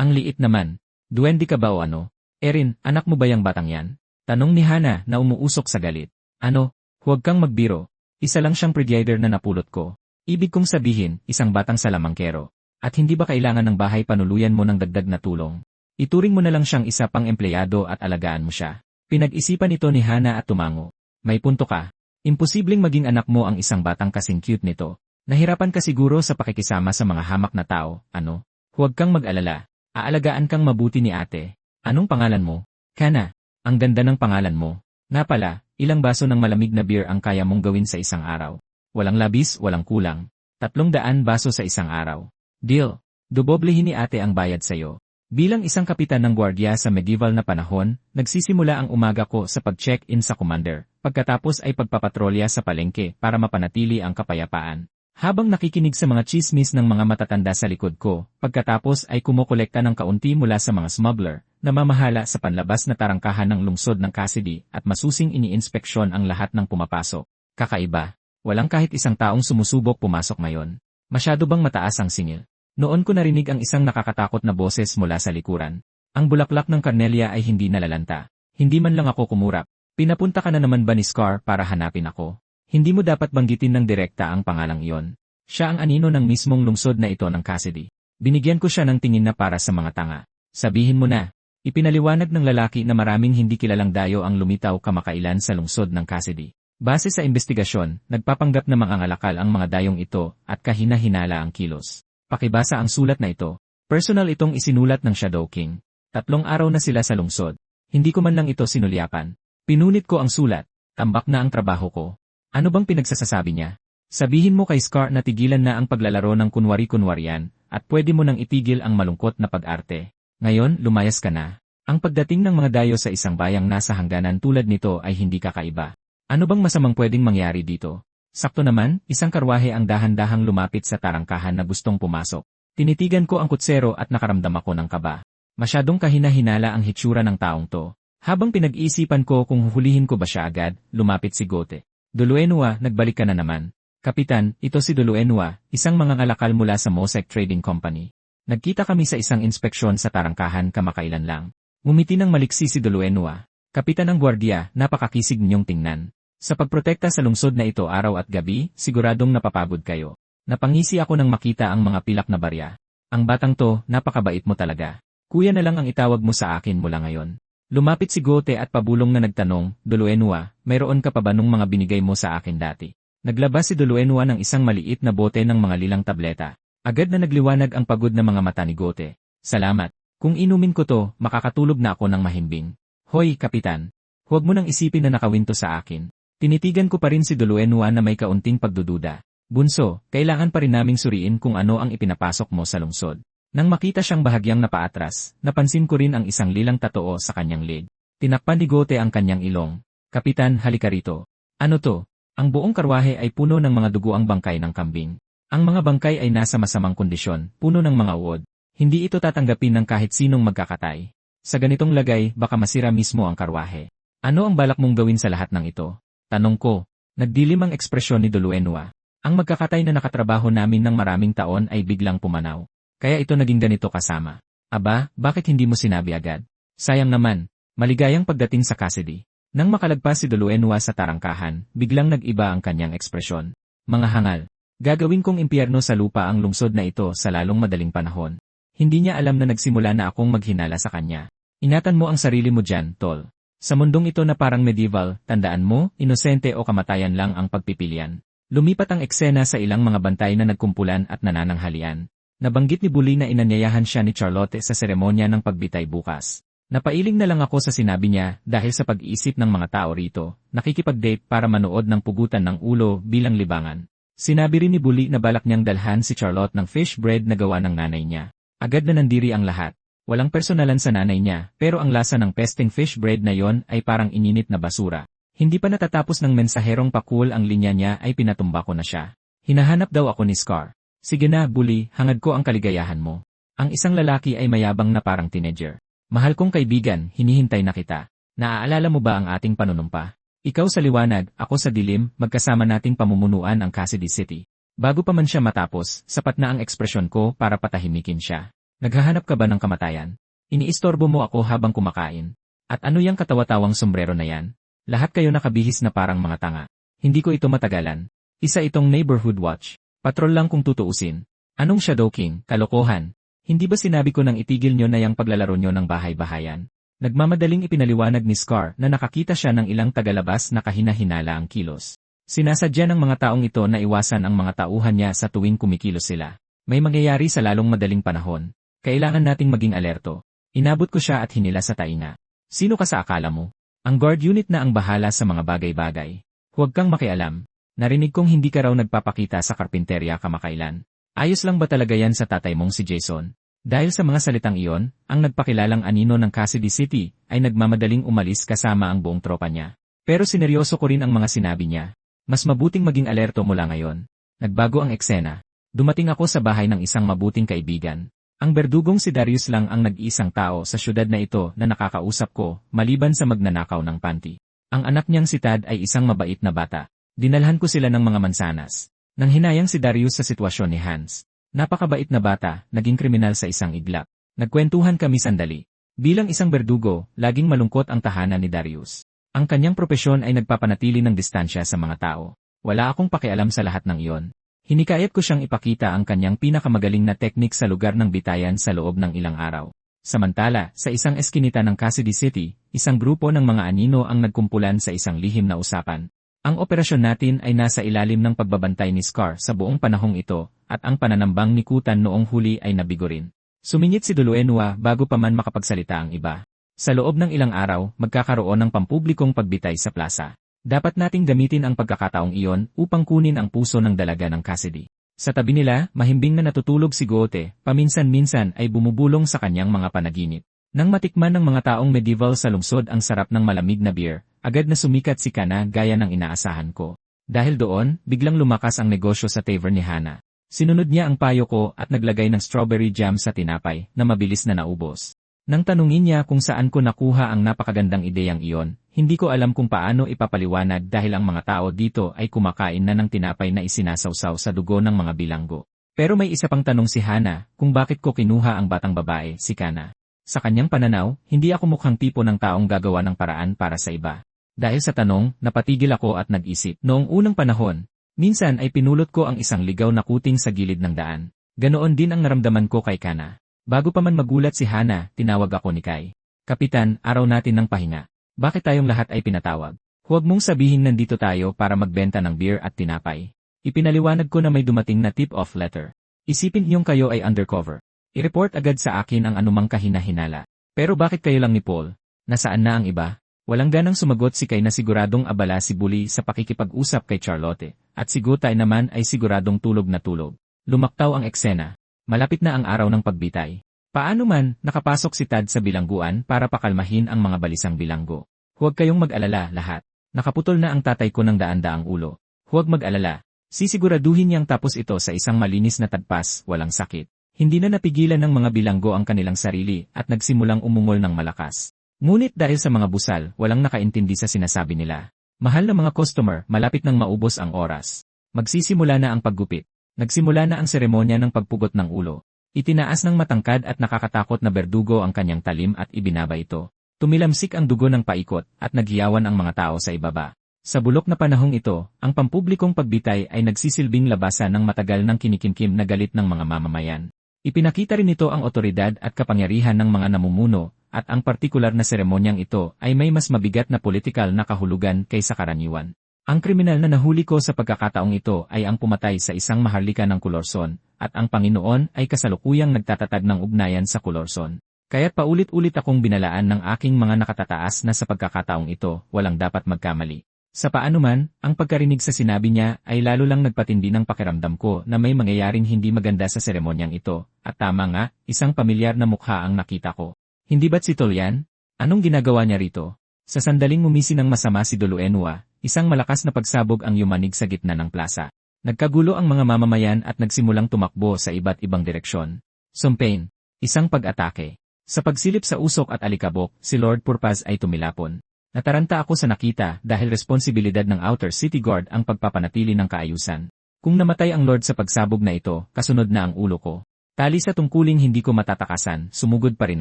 Ang liit naman. Duwende ka ba o ano? Erin, anak mo ba yang batang yan? Tanong ni Hana na umuusok sa galit. Ano? Huwag kang magbiro. Isa lang siyang predyder na napulot ko. Ibig kong sabihin, isang batang salamangkero. At hindi ba kailangan ng bahay panuluyan mo ng dagdag na tulong? Ituring mo na lang siyang isa pang empleyado at alagaan mo siya. Pinag-isipan ito ni Hana at tumango. May punto ka. Imposibleng maging anak mo ang isang batang kasing cute nito. Nahirapan ka siguro sa pakikisama sa mga hamak na tao, ano? Huwag kang mag-alala. Aalagaan kang mabuti ni ate. Anong pangalan mo? Hana. Ang ganda ng pangalan mo. Nga pala, ilang baso ng malamig na beer ang kaya mong gawin sa isang araw? Walang labis, walang kulang. 300 baso sa isang araw. Deal. Duboblehin ni ate ang bayad sa'yo. Bilang isang kapitan ng gwardiya sa medieval na panahon, nagsisimula ang umaga ko sa pag-check-in sa commander, pagkatapos ay pagpapatrolya sa palengke para mapanatili ang kapayapaan. Habang nakikinig sa mga chismis ng mga matatanda sa likod ko, pagkatapos ay kumukolekta ng kaunti mula sa mga smuggler, namamahala sa panlabas na tarangkahan ng lungsod ng Cassidy at masusing iniinspeksyon ang lahat ng pumapasok. Kakaiba. Walang kahit isang taong sumusubok pumasok ngayon. Masyado bang mataas ang singil? Noon ko narinig ang isang nakakatakot na boses mula sa likuran. Ang bulaklak ng Carnelia ay hindi nalalanta. Hindi man lang ako kumurap. Pinapunta ka na naman ba ni Scar para hanapin ako? Hindi mo dapat banggitin ng direkta ang pangalang iyon. Siya ang anino ng mismong lungsod na ito ng Cassidy. Binigyan ko siya ng tingin na para sa mga tanga. Sabihin mo na. Ipinaliwanag ng lalaki na maraming hindi kilalang dayo ang lumitaw kamakailan sa lungsod ng Cassidy. Base sa investigasyon, nagpapanggap na mangangalakal ang mga dayong ito at kahina-hinala ang kilos. Pakibasa ang sulat na ito. Personal itong isinulat ng Shadow King. 3 araw na sila sa lungsod. Hindi ko man lang ito sinulyapan. Pinunit ko ang sulat. Tambak na ang trabaho ko. Ano bang pinagsasasabi niya? Sabihin mo kay Scar na tigilan na ang paglalaro ng kunwari-kunwarian at pwede mo nang itigil ang malungkot na pag-arte. Ngayon, lumayas ka na. Ang pagdating ng mga dayo sa isang bayang nasa hangganan tulad nito ay hindi kakaiba. Ano bang masamang pwedeng mangyari dito? Sakto naman, isang karwahe ang dahan-dahang lumapit sa tarangkahan na gustong pumasok. Tinitigan ko ang kutsero at nakaramdam ako ng kaba. Masyadong kahina-hinala ang hitsura ng taong to. Habang pinag-iisipan ko kung huhulihin ko ba siya agad, lumapit si Gote. Duluenua, nagbalik ka na naman. Kapitan, ito si Duluenua, isang mangangalakal mula sa Mosaic Trading Company. Nagkita kami sa isang inspeksyon sa tarangkahan kamakailan lang. Ngumiti ng maliksi si Duluenua. Kapitan ng gwardiya, napakakisig ninyong tingnan. Sa pagprotekta sa lungsod na ito araw at gabi, siguradong napapagod kayo. Napangisi ako nang makita ang mga pilak na barya. Ang batang to, napakabait mo talaga. Kuya na lang ang itawag mo sa akin mula ngayon. Lumapit si Gote at pabulong na nagtanong, Duluenua, mayroon ka pa ba nung mga binigay mo sa akin dati? Naglabas si Duluenua ng isang maliit na bote ng mga lilang tableta. Agad na nagliwanag ang pagod na mga mata ni Gote. Salamat. Kung inumin ko to, makakatulog na ako ng mahimbing. Hoy, Kapitan. Huwag mo nang isipin na nakawinto sa akin. Tinitigan ko pa rin si Duluenua na may kaunting pagdududa. Bunso, kailangan pa rin naming suriin kung ano ang ipinapasok mo sa lungsod. Nang makita siyang bahagyang napaatras, napansin ko rin ang isang lilang tatoo sa kanyang leg. Tinakpan ni Gote ang kanyang ilong. Kapitan, halika rito. Ano to? Ang buong karwahe ay puno ng mga duguang bangkay ng kambing. Ang mga bangkay ay nasa masamang kondisyon, puno ng mga uod. Hindi ito tatanggapin ng kahit sinong magkakatay. Sa ganitong lagay, baka masira mismo ang karwahe. Ano ang balak mong gawin sa lahat ng ito? Tanong ko. Nagdilim ang ekspresyon ni Duluenua. Ang magkakatay na nakatrabaho namin ng maraming taon ay biglang pumanaw. Kaya ito naging ganito kasama. Aba, bakit hindi mo sinabi agad? Sayang naman. Maligayang pagdating sa Cassidy. Nang makalagpas si Duluenua sa tarangkahan, biglang nag-iba ang kanyang ekspresyon. Mga hangal. Gagawin kong impyerno sa lupa ang lungsod na ito sa lalong madaling panahon. Hindi niya alam na nagsimula na akong maghinala sa kanya. Ingatan mo ang sarili mo dyan, tol. Sa mundong ito na parang medieval, tandaan mo, inosente o kamatayan lang ang pagpipilian. Lumipat ang eksena sa ilang mga bantay na nagkumpulan at nanananghalian. Nabanggit ni Bully na inanyayahan siya ni Charlotte sa seremonya ng pagbitay bukas. Napailing na lang ako sa sinabi niya dahil sa pag-iisip ng mga tao rito, nakikipag-date para manood ng pugutan ng ulo bilang libangan. Sinabi rin ni Bully na balak niyang dalhan si Charlotte ng fish bread na gawa ng nanay niya. Agad na nandiri ang lahat. Walang personalan sa nanay niya, pero ang lasa ng pesting fish bread na yon ay parang ininit na basura. Hindi pa natatapos ng mensaherong pakul ang linya niya ay pinatumba ko na siya. Hinahanap daw ako ni Scar. Sige na, Bully, hangad ko ang kaligayahan mo. Ang isang lalaki ay mayabang na parang teenager. Mahal kong kaibigan, hinihintay na kita. Naaalala mo ba ang ating panunumpa? Ikaw sa liwanag, ako sa dilim, magkasama nating pamumunuan ang Cassidy City. Bago pa man siya matapos, sapat na ang ekspresyon ko para patahimikin siya. Naghahanap ka ba ng kamatayan? Iniistorbo mo ako habang kumakain. At ano yang katawa-tawang sombrero na yan? Lahat kayo nakabihis na parang mga tanga. Hindi ko ito matagalan. Isa itong neighborhood watch. Patrol lang kung tutuusin. Anong Shadow King, kalokohan? Hindi ba sinabi ko nang itigil nyo na yung paglalaro nyo ng bahay-bahayan? Nagmamadaling ipinaliwanag ni Scar na nakakita siya ng ilang tagalabas na kahina-hinala ang kilos. Sinasadya ng mga taong ito na iwasan ang mga tauhan niya sa tuwing kumikilos sila. May mangyayari sa lalong madaling panahon. Kailangan nating maging alerto. Inabot ko siya at hinila sa tainga. Sino ka sa akala mo? Ang guard unit na ang bahala sa mga bagay-bagay. Huwag kang makialam. Narinig kong hindi ka raw nagpapakita sa karpinterya kamakailan. Ayos lang ba talaga yan sa tatay mong si Jason? Dahil sa mga salitang iyon, ang nagpakilalang anino ng Cassidy City ay nagmamadaling umalis kasama ang buong tropa niya. Pero sineryoso ko rin ang mga sinabi niya. Mas mabuting maging alerto mula ngayon. Nagbago ang eksena. Dumating ako sa bahay ng isang mabuting kaibigan. Ang berdugong si Darius lang ang nag-iisang tao sa syudad na ito na nakakausap ko, maliban sa magnanakaw ng panty. Ang anak niyang si Tad ay isang mabait na bata. Dinalhan ko sila ng mga mansanas. Nang hinayang si Darius sa sitwasyon ni Hans. Napakabait na bata, naging kriminal sa isang iglap. Nagkwentuhan kami sandali. Bilang isang berdugo, laging malungkot ang tahanan ni Darius. Ang kanyang propesyon ay nagpapanatili ng distansya sa mga tao. Wala akong pakialam sa lahat ng iyon. Hinikayat ko siyang ipakita ang kanyang pinakamagaling na teknik sa lugar ng bitayan sa loob ng ilang araw. Samantala, sa isang eskinita ng Cassidy City, isang grupo ng mga anino ang nagkumpulan sa isang lihim na usapan. Ang operasyon natin ay nasa ilalim ng pagbabantay ni Scar sa buong panahong ito, at ang pananambang ni Kutan noong huli ay nabigo rin. Sumingit si Duluenwa bago pa man makapagsalita ang iba. Sa loob ng ilang araw, magkakaroon ng pampublikong pagbitay sa plaza. Dapat nating gamitin ang pagkakataong iyon upang kunin ang puso ng dalaga ng Cassidy. Sa tabi nila, mahimbing na natutulog si Gote, paminsan-minsan ay bumubulong sa kanyang mga panaginip. Nang matikman ng mga taong medieval sa lungsod ang sarap ng malamig na beer, agad na sumikat si Kana gaya ng inaasahan ko. Dahil doon, biglang lumakas ang negosyo sa tavern ni Hana. Sinunod niya ang payo ko at naglagay ng strawberry jam sa tinapay na mabilis na naubos. Nang tanungin niya kung saan ko nakuha ang napakagandang ideyang iyon, hindi ko alam kung paano ipapaliwanag dahil ang mga tao dito ay kumakain na ng tinapay na isinasawsaw sa dugo ng mga bilanggo. Pero may isa pang tanong si Hana kung bakit ko kinuha ang batang babae, si Kana. Sa kanyang pananaw, hindi ako mukhang tipo ng taong gagawa ng paraan para sa iba. Dahil sa tanong, napatigil ako at nag-isip. Noong unang panahon, minsan ay pinulot ko ang isang ligaw na kuting sa gilid ng daan. Ganoon din ang naramdaman ko kay Kana. Bago pa man magulat si Hana, tinawag ako ni Kai. Kapitan, araw natin ng pahinga. Bakit tayong lahat ay pinatawag? Huwag mong sabihin nandito tayo para magbenta ng beer at tinapay. Ipinaliwanag ko na may dumating na tip-off letter. Isipin niyong kayo ay undercover. I-report agad sa akin ang anumang kahina-hinala. Pero bakit kayo lang ni Paul? Nasaan na ang iba? Walang ganang sumagot si Kai na siguradong abala si Bully sa pakikipag-usap kay Charlotte, at si Gutay naman ay siguradong tulog na tulog. Lumaktaw ang eksena. Malapit na ang araw ng pagbitay. Paano man, nakapasok si Tad sa bilangguan para pakalmahin ang mga balisang bilanggo. Huwag kayong mag-alala lahat. Nakaputol na ang tatay ko ng daan-daang ulo. Huwag mag-alala. Sisiguraduhin niyang tapos ito sa isang malinis na tagpas, walang sakit. Hindi na napigilan ng mga bilanggo ang kanilang sarili at nagsimulang umungol ng malakas. Ngunit dahil sa mga busal, walang nakaintindi sa sinasabi nila. Mahal na mga customer, malapit nang maubos ang oras. Magsisimula na ang paggupit. Nagsimula na ang seremonya ng pagpugot ng ulo. Itinaas ng matangkad at nakakatakot na berdugo ang kanyang talim at ibinaba ito. Tumilamsik ang dugo ng paikot at nagyawan ang mga tao sa ibaba. Sa bulok na panahong ito, ang pampublikong pagbitay ay nagsisilbing labasan ng matagal ng kinikimkim na galit ng mga mamamayan. Ipinakita rin ito ang otoridad at kapangyarihan ng mga namumuno, at ang partikular na seremonyang ito ay may mas mabigat na politikal na kahulugan kaysa karaniwan. Ang kriminal na nahuli ko sa pagkakataong ito ay ang pumatay sa isang maharlika ng Colorson, at ang Panginoon ay kasalukuyang nagtatatag ng ugnayan sa Colorson. Kaya't paulit-ulit akong binalaan ng aking mga nakatataas na sa pagkakataong ito, walang dapat magkamali. Sa paano man, ang pagkarinig sa sinabi niya ay lalo lang nagpatindi ng pakiramdam ko na may mangyayaring hindi maganda sa seremonyang ito, at tama nga, isang pamilyar na mukha ang nakita ko. Hindi ba't si Tolyan? Anong ginagawa niya rito? Sa sandaling ngumisi ng masama si Duluenwa, isang malakas na pagsabog ang yumanig sa gitna ng plaza. Nagkagulo ang mga mamamayan at nagsimulang tumakbo sa iba't ibang direksyon. Sumpain, isang pag-atake. Sa pagsilip sa usok at alikabok, si Lord Purpaz ay tumilapon. Nataranta ako sa nakita dahil responsibilidad ng Outer City Guard ang pagpapanatili ng kaayusan. Kung namatay ang Lord sa pagsabog na ito, kasunod na ang ulo ko. Tali sa tungkuling hindi ko matatakasan, sumugod pa rin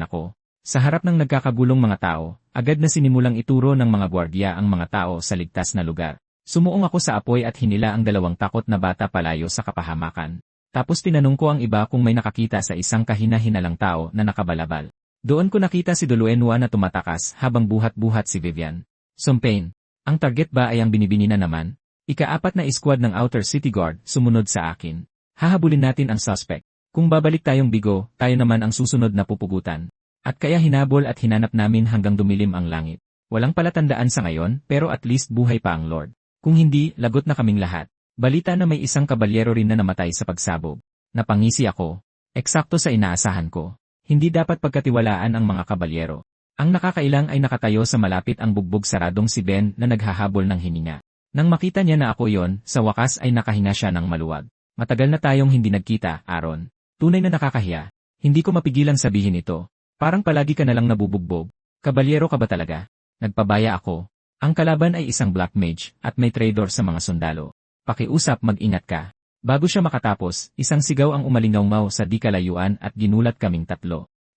ako. Sa harap ng nagkakagulong mga tao, agad na sinimulang ituro ng mga gwardiya ang mga tao sa ligtas na lugar. Sumuong ako sa apoy at hinila ang 2 takot na bata palayo sa kapahamakan. Tapos tinanong ko ang iba kung may nakakita sa isang kahina-hinalang tao na nakabalabal. Doon ko nakita si Duluenwa na tumatakas habang buhat-buhat si Vivian. Sumpain. Ang target ba ay ang binibini na naman? Ika-4 na squad ng Outer City Guard sumunod sa akin. Hahabulin natin ang suspect. Kung babalik tayong bigo, tayo naman ang susunod na pupugutan. At kaya hinabol at hinanap namin hanggang dumilim ang langit. Walang palatandaan sa ngayon, pero at least buhay pa ang Lord. Kung hindi, lagot na kaming lahat. Balita na may isang kabalyero rin na namatay sa pagsabog. Napangisi ako. Eksakto sa inaasahan ko. Hindi dapat pagkatiwalaan ang mga kabalyero. Ang nakakailang ay nakatayo sa malapit ang bugbog saradong si Ben na naghahabol ng hininga. Nang makita niya na ako yon, sa wakas ay nakahinga siya ng maluwag. Matagal na tayong hindi nagkita, Aaron. Tunay na nakakahiya. Hindi ko mapigilang sabihin ito. Parang palagi ka nalang nabubugbog. Kabalyero ka ba talaga? Nagpabaya ako. Ang kalaban ay isang black mage at may traitor sa mga sundalo. Pakiusap, mag-ingat ka. Bago siya makatapos, isang sigaw ang umalingaw sa di kalayuan at ginulat kaming 3.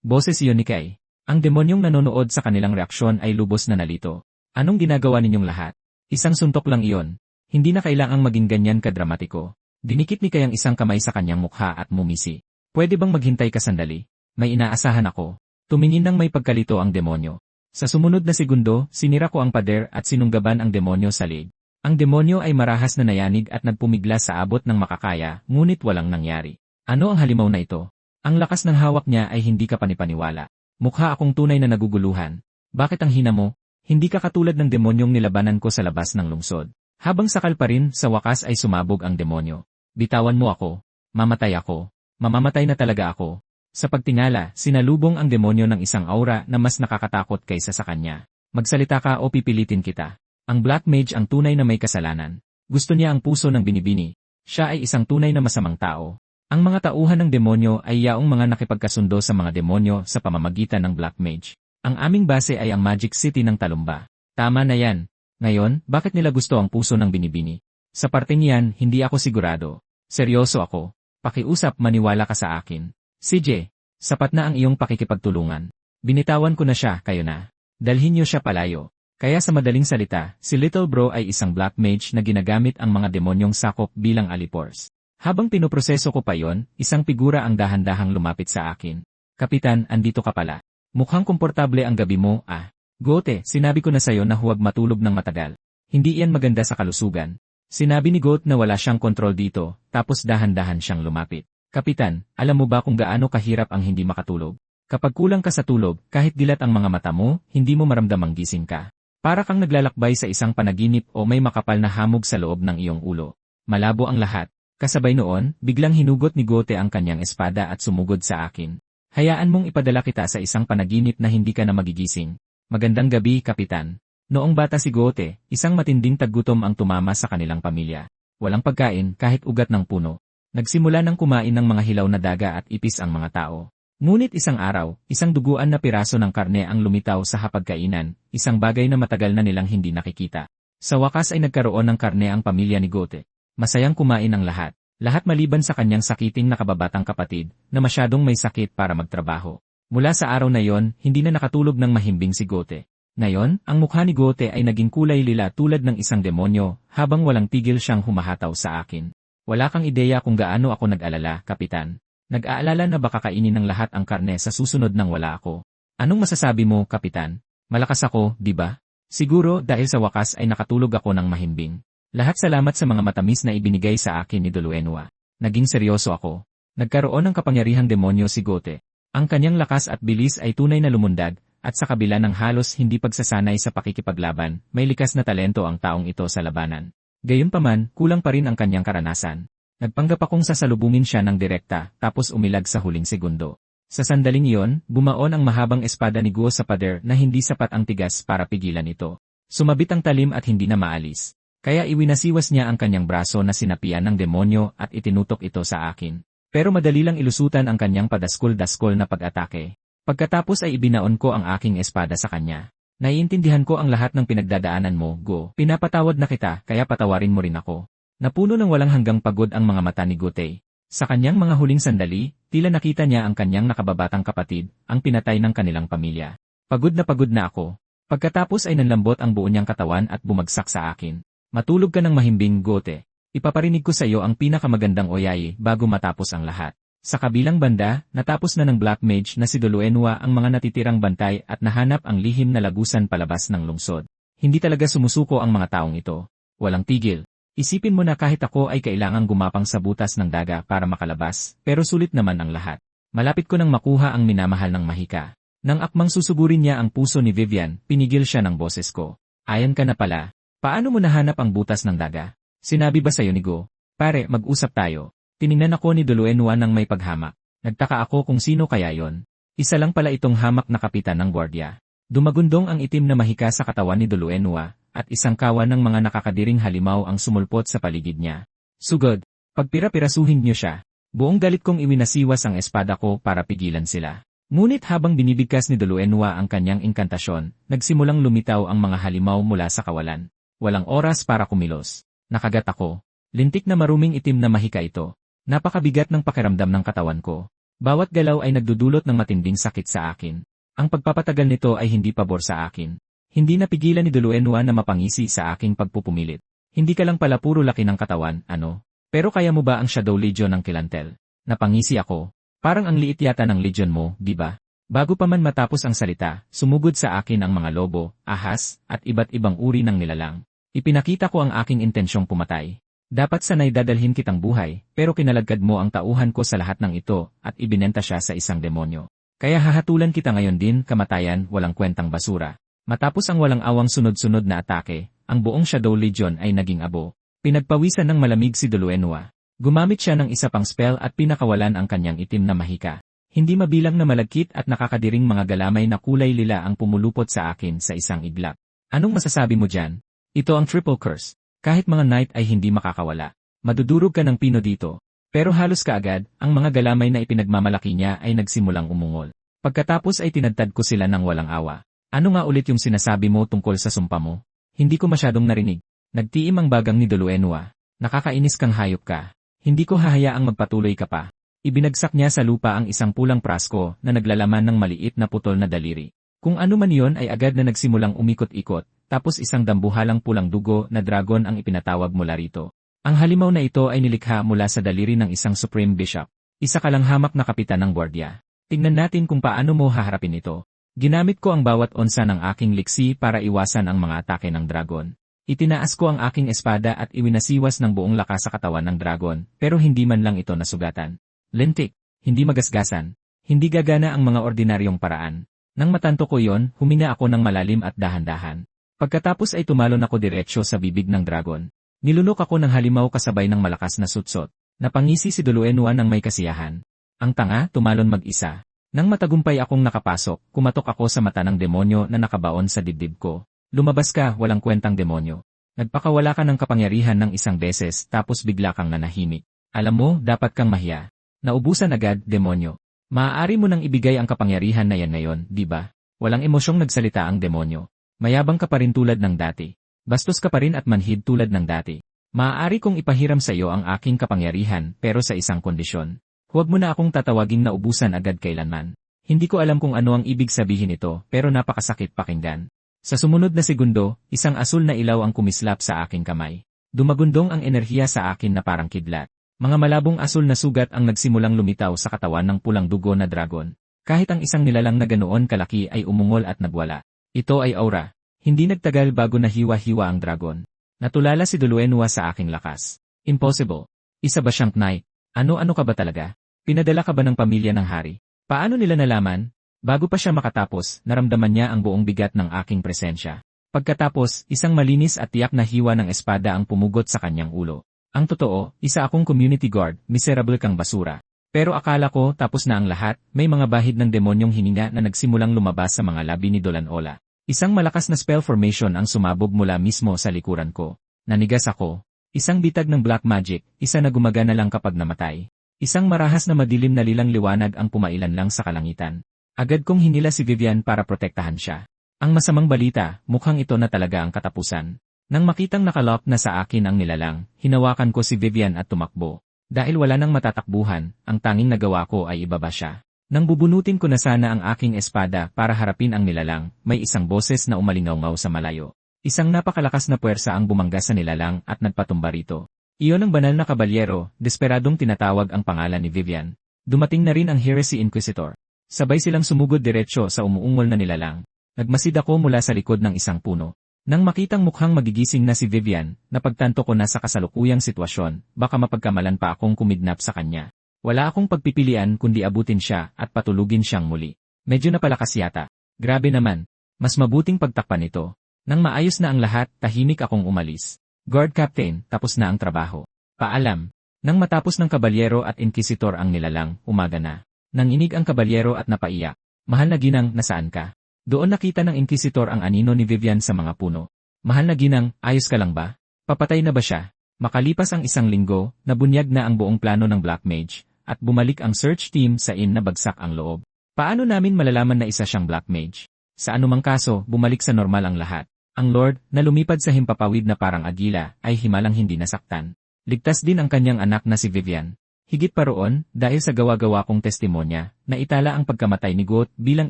Boses iyon ni Kai. Ang demonyong nanonood sa kanilang reaksyon ay lubos na nalito. Anong ginagawa ninyong lahat? Isang suntok lang iyon. Hindi na kailangang maging ganyan kadramatiko. Dinikit ni Kai ang isang kamay sa kanyang mukha at mumisi. Pwede bang maghintay ka sandali? May inaasahan ako. Tumingin ng may pagkalito ang demonyo. Sa sumunod na segundo, sinira ko ang pader at sinunggaban ang demonyo sa leg. Ang demonyo ay marahas na nayanig at nagpumigla sa abot ng makakaya, ngunit walang nangyari. Ano ang halimaw na ito? Ang lakas ng hawak niya ay hindi ka panipaniwala. Mukha akong tunay na naguguluhan. Bakit ang hina mo? Hindi ka katulad ng demonyong nilabanan ko sa labas ng lungsod. Habang sakal pa rin, sa wakas ay sumabog ang demonyo. Bitawan mo ako. Mamatay ako. Mamamatay na talaga ako. Sa pagtingala, sinalubong ang demonyo ng isang aura na mas nakakatakot kaysa sa kanya. Magsalita ka o pipilitin kita. Ang Black Mage ang tunay na may kasalanan. Gusto niya ang puso ng binibini. Siya ay isang tunay na masamang tao. Ang mga tauhan ng demonyo ay yaong mga nakipagkasundo sa mga demonyo sa pamamagitan ng Black Mage. Ang aming base ay ang Magic City ng Talumba. Tama na yan. Ngayon, bakit nila gusto ang puso ng binibini? Sa parteng yan, hindi ako sigurado. Seryoso ako. Pakiusap, maniwala ka sa akin. CJ, sapat na ang iyong pakikipagtulungan. Binitawan ko na siya, kayo na. Dalhin niyo siya palayo. Kaya sa madaling salita, si Little Bro ay isang black mage na ginagamit ang mga demonyong sakop bilang alipors. Habang pinoproseso ko pa yon, isang figura ang dahan-dahang lumapit sa akin. Kapitan, andito ka pala. Mukhang komportable ang gabi mo, ah. Gote, sinabi ko na sayo na huwag matulog ng matagal. Hindi iyan maganda sa kalusugan. Sinabi ni Goat na wala siyang kontrol dito, tapos dahan-dahan siyang lumapit. Kapitan, alam mo ba kung gaano kahirap ang hindi makatulog? Kapag kulang ka sa tulog, kahit dilat ang mga mata mo, hindi mo maramdamang gising ka. Para kang naglalakbay sa isang panaginip o may makapal na hamog sa loob ng iyong ulo. Malabo ang lahat. Kasabay noon, biglang hinugot ni Gote ang kanyang espada at sumugod sa akin. Hayaan mong ipadala kita sa isang panaginip na hindi ka na magigising. Magandang gabi, Kapitan. Noong bata si Gote, isang matinding taggutom ang tumama sa kanilang pamilya. Walang pagkain kahit ugat ng puno. Nagsimula ng kumain ng mga hilaw na daga at ipis ang mga tao. Ngunit isang araw, isang duguan na piraso ng karne ang lumitaw sa hapagkainan, isang bagay na matagal na nilang hindi nakikita. Sa wakas ay nagkaroon ng karne ang pamilya ni Gote. Masayang kumain ang lahat. Lahat maliban sa kanyang sakiting na kababatang kapatid, na masyadong may sakit para magtrabaho. Mula sa araw na yon, hindi na nakatulog ng mahimbing si Gote. Ngayon, ang mukha ni Gote ay naging kulay lila tulad ng isang demonyo, habang walang tigil siyang humahataw sa akin. Wala kang ideya kung gaano ako nag-alala, Kapitan. Nag-aalala na baka kainin ng lahat ang karne sa susunod nang wala ako. Anong masasabi mo, Kapitan? Malakas ako, di ba? Siguro dahil sa wakas ay nakatulog ako ng mahimbing. Lahat salamat sa mga matamis na ibinigay sa akin ni Duluenwa. Naging seryoso ako. Nagkaroon ng kapangyarihang demonyo si Gote. Ang kanyang lakas at bilis ay tunay na lumundag, at sa kabila ng halos hindi pagsasanay sa pakikipaglaban, may likas na talento ang taong ito sa labanan. Gayunpaman, kulang pa rin ang kanyang karanasan. Nagpanggap akong sasalubungin siya ng direkta, tapos umilag sa huling segundo. Sa sandaling iyon, bumaon ang mahabang espada ni Guo sa pader na hindi sapat ang tigas para pigilan ito. Sumabit ang talim at hindi na maalis. Kaya iwinasiwas niya ang kanyang braso na sinapian ng demonyo at itinutok ito sa akin. Pero madali lang ilusutan ang kanyang padaskol-daskol na pag-atake. Pagkatapos ay ibinaon ko ang aking espada sa kanya. Naiintindihan ko ang lahat ng pinagdadaanan mo, Go. Pinapatawad na kita, kaya patawarin mo rin ako. Napuno ng walang hanggang pagod ang mga mata ni Gote. Sa kanyang mga huling sandali, tila nakita niya ang kanyang nakababatang kapatid, ang pinatay ng kanilang pamilya. Pagod na ako. Pagkatapos ay nanlambot ang buo niyang katawan at bumagsak sa akin. Matulog ka ng mahimbing, Gote. Ipaparinig ko sa iyo ang pinakamagandang oyayi bago matapos ang lahat. Sa kabilang banda, natapos na ng Black Mage na si Doluenwa ang mga natitirang bantay at nahanap ang lihim na lagusan palabas ng lungsod. Hindi talaga sumusuko ang mga taong ito. Walang tigil. Isipin mo na kahit ako ay kailangang gumapang sa butas ng daga para makalabas, pero sulit naman ang lahat. Malapit ko nang makuha ang minamahal ng Mahika. Nang akmang susugurin niya ang puso ni Vivian, pinigil siya ng boses ko. Ayan ka na pala. Paano mo nahanap ang butas ng daga? Sinabi ba sa'yo ni Go? Pare, mag-usap tayo. Tiningnan ako ni Doluenwa ng may paghamak. Nagtaka ako kung sino kaya yon. Isa lang pala itong hamak na kapitan ng gwardya. Dumagundong ang itim na mahika sa katawan ni Doluenwa, at isang kawan ng mga nakakadiring halimaw ang sumulpot sa paligid niya. Sugod, pagpira-pirasuhin niyo siya. Buong galit kong iwinasiwas ang espada ko para pigilan sila. Ngunit habang binibigkas ni Doluenwa ang kanyang inkantasyon, nagsimulang lumitaw ang mga halimaw mula sa kawalan. Walang oras para kumilos. Nakagat ako. Lintik na maruming itim na mahika ito. Napakabigat ng pakiramdam ng katawan ko. Bawat galaw ay nagdudulot ng matinding sakit sa akin. Ang pagpapatagal nito ay hindi pabor sa akin. Hindi napigilan ni Doluenwa na mapangisi sa aking pagpupumilit. Hindi ka lang pala puro laki ng katawan, ano? Pero kaya mo ba ang Shadow Legion ng Kilantel? Napangisi ako. Parang ang liit yata ng legion mo, di ba? Bago pa man matapos ang salita, sumugod sa akin ang mga lobo, ahas, at iba't ibang uri ng nilalang. Ipinakita ko ang aking intensyong pumatay. Dapat sanay dadalhin kitang buhay, pero kinalagkad mo ang tauhan ko sa lahat ng ito, at ibinenta siya sa isang demonyo. Kaya hahatulan kita ngayon din, kamatayan, walang kwentang basura. Matapos ang walang awang sunod-sunod na atake, ang buong Shadow Legion ay naging abo. Pinagpawisan ng malamig si Doluenwa. Gumamit siya ng isa pang spell at pinakawalan ang kanyang itim na mahika. Hindi mabilang na malagkit at nakakadiring mga galamay na kulay lila ang pumulupot sa akin sa isang iglap. Anong masasabi mo dyan? Ito ang triple curse. Kahit mga knight ay hindi makakawala. Madudurog ka ng pino dito. Pero halos kaagad, ang mga galamay na ipinagmamalaki niya ay nagsimulang umungol. Pagkatapos ay tinadtad ko sila ng walang awa. Ano nga ulit yung sinasabi mo tungkol sa sumpa mo? Hindi ko masyadong narinig. Nagtiim ang bagang ni Doluenwa. Nakakainis kang hayop ka. Hindi ko hahayaang magpatuloy ka pa. Ibinagsak niya sa lupa ang isang pulang prasko na naglalaman ng maliit na putol na daliri. Kung ano man yon ay agad na nagsimulang umikot-ikot. Tapos isang dambuhalang pulang dugo na dragon ang ipinatawag mula rito. Ang halimaw na ito ay nilikha mula sa daliri ng isang Supreme Bishop. Isa ka lang hamak na kapitan ng gwardya. Tingnan natin kung paano mo haharapin ito. Ginamit ko ang bawat onsa ng aking liksi para iwasan ang mga atake ng dragon. Itinaas ko ang aking espada at iwinasiwas ng buong lakas sa katawan ng dragon, pero hindi man lang ito nasugatan. Lintik, hindi magasgasan, hindi gagana ang mga ordinaryong paraan. Nang matanto ko yon, huminga ako ng malalim at dahan-dahan. Pagkatapos ay tumalon ako diretsyo sa bibig ng dragon. Nilunok ako ng halimaw kasabay ng malakas na sutsot. Napangisi si Doluenwa ng may kasiyahan. Ang tanga, tumalon mag-isa. Nang matagumpay akong nakapasok, kumatok ako sa mata ng demonyo na nakabaon sa dibdib ko. Lumabas ka, walang kwentang demonyo. Nagpakawala ka ng kapangyarihan ng isang beses tapos bigla kang nanahimik. Alam mo, dapat kang mahiya. Naubusan agad, demonyo. Maaari mo nang ibigay ang kapangyarihan na yan ngayon, di ba? Walang emosyong nagsalita ang demonyo. Mayabang ka pa rin tulad ng dati. Bastos ka pa rin at manhid tulad ng dati. Maaari kong ipahiram sa iyo ang aking kapangyarihan pero sa isang kondisyon. Huwag mo na akong tatawaging naubusan agad kailanman. Hindi ko alam kung ano ang ibig sabihin ito pero napakasakit pakinggan. Sa sumunod na segundo, isang asul na ilaw ang kumislap sa aking kamay. Dumagundong ang enerhiya sa akin na parang kidlat. Mga malabong asul na sugat ang nagsimulang lumitaw sa katawan ng pulang dugo na dragon. Kahit ang isang nilalang na ganoon kalaki ay umungol at nagwala. Ito ay aura. Hindi nagtagal bago nahiwa-hiwa ang dragon. Natulala si Doluenwa sa aking lakas. Impossible. Isa ba siyang knight? Ano-ano ka ba talaga? Pinadala ka ba ng pamilya ng hari? Paano nila nalaman? Bago pa siya makatapos, naramdaman niya ang buong bigat ng aking presensya. Pagkatapos, isang malinis at tiyak na hiwa ng espada ang pumugot sa kanyang ulo. Ang totoo, isa akong community guard, miserable kang basura. Pero akala ko tapos na ang lahat, may mga bahid ng demonyong hininga na nagsimulang lumabas sa mga labi ni Dolanola. Isang malakas na spell formation ang sumabog mula mismo sa likuran ko. Nanigas ako. Isang bitag ng black magic, isa na gumagana lang kapag namatay. Isang marahas na madilim na lilang liwanag ang pumailan lang sa kalangitan. Agad kong hinila si Vivian para protektahan siya. Ang masamang balita, mukhang ito na talaga ang katapusan. Nang makitang nakalock na sa akin ang nilalang, hinawakan ko si Vivian at tumakbo. Dahil wala nang matatakbuhan, ang tanging nagawa ko ay ibaba siya. Nang bubunutin ko na sana ang aking espada para harapin ang nilalang, may isang boses na umalingaw-ngaw sa malayo. Isang napakalakas na puwersa ang bumangga sa nilalang at nagpatumba rito. Iyon ang banal na kabalyero, desperadong tinatawag ang pangalan ni Vivian. Dumating na rin ang Heresy Inquisitor. Sabay silang sumugod diretsyo sa umuungol na nilalang. Nagmasid ako mula sa likod ng isang puno. Nang makitang mukhang magigising na si Vivian, napagtanto ko na sa kasalukuyang sitwasyon, baka mapagkamalan pa akong kumidnap sa kanya. Wala akong pagpipilian kundi abutin siya at patulugin siyang muli. Medyo napalakas yata. Grabe naman. Mas mabuting pagtakpan ito. Nang maayos na ang lahat, tahimik akong umalis. Guard Captain, tapos na ang trabaho. Paalam. Nang matapos ng kabalyero at inquisitor ang nilalang, umaga na. Nanginig ang kabalyero at napaiyak. Mahal na ginang, nasaan ka? Doon nakita ng inquisitor ang anino ni Vivian sa mga puno. Mahal na ginang, ayos ka lang ba? Papatay na ba siya? Makalipas ang isang linggo, nabunyag na ang buong plano ng Black Mage, at bumalik ang search team sa inn na bagsak ang loob. Paano namin malalaman na isa siyang Black Mage? Sa anumang kaso, bumalik sa normal ang lahat. Ang Lord, na lumipad sa himpapawid na parang agila, ay himalang hindi nasaktan. Ligtas din ang kanyang anak na si Vivian. Higit pa roon, dahil sa gawa-gawa kong testimonya, naitala ang pagkamatay ni Goth bilang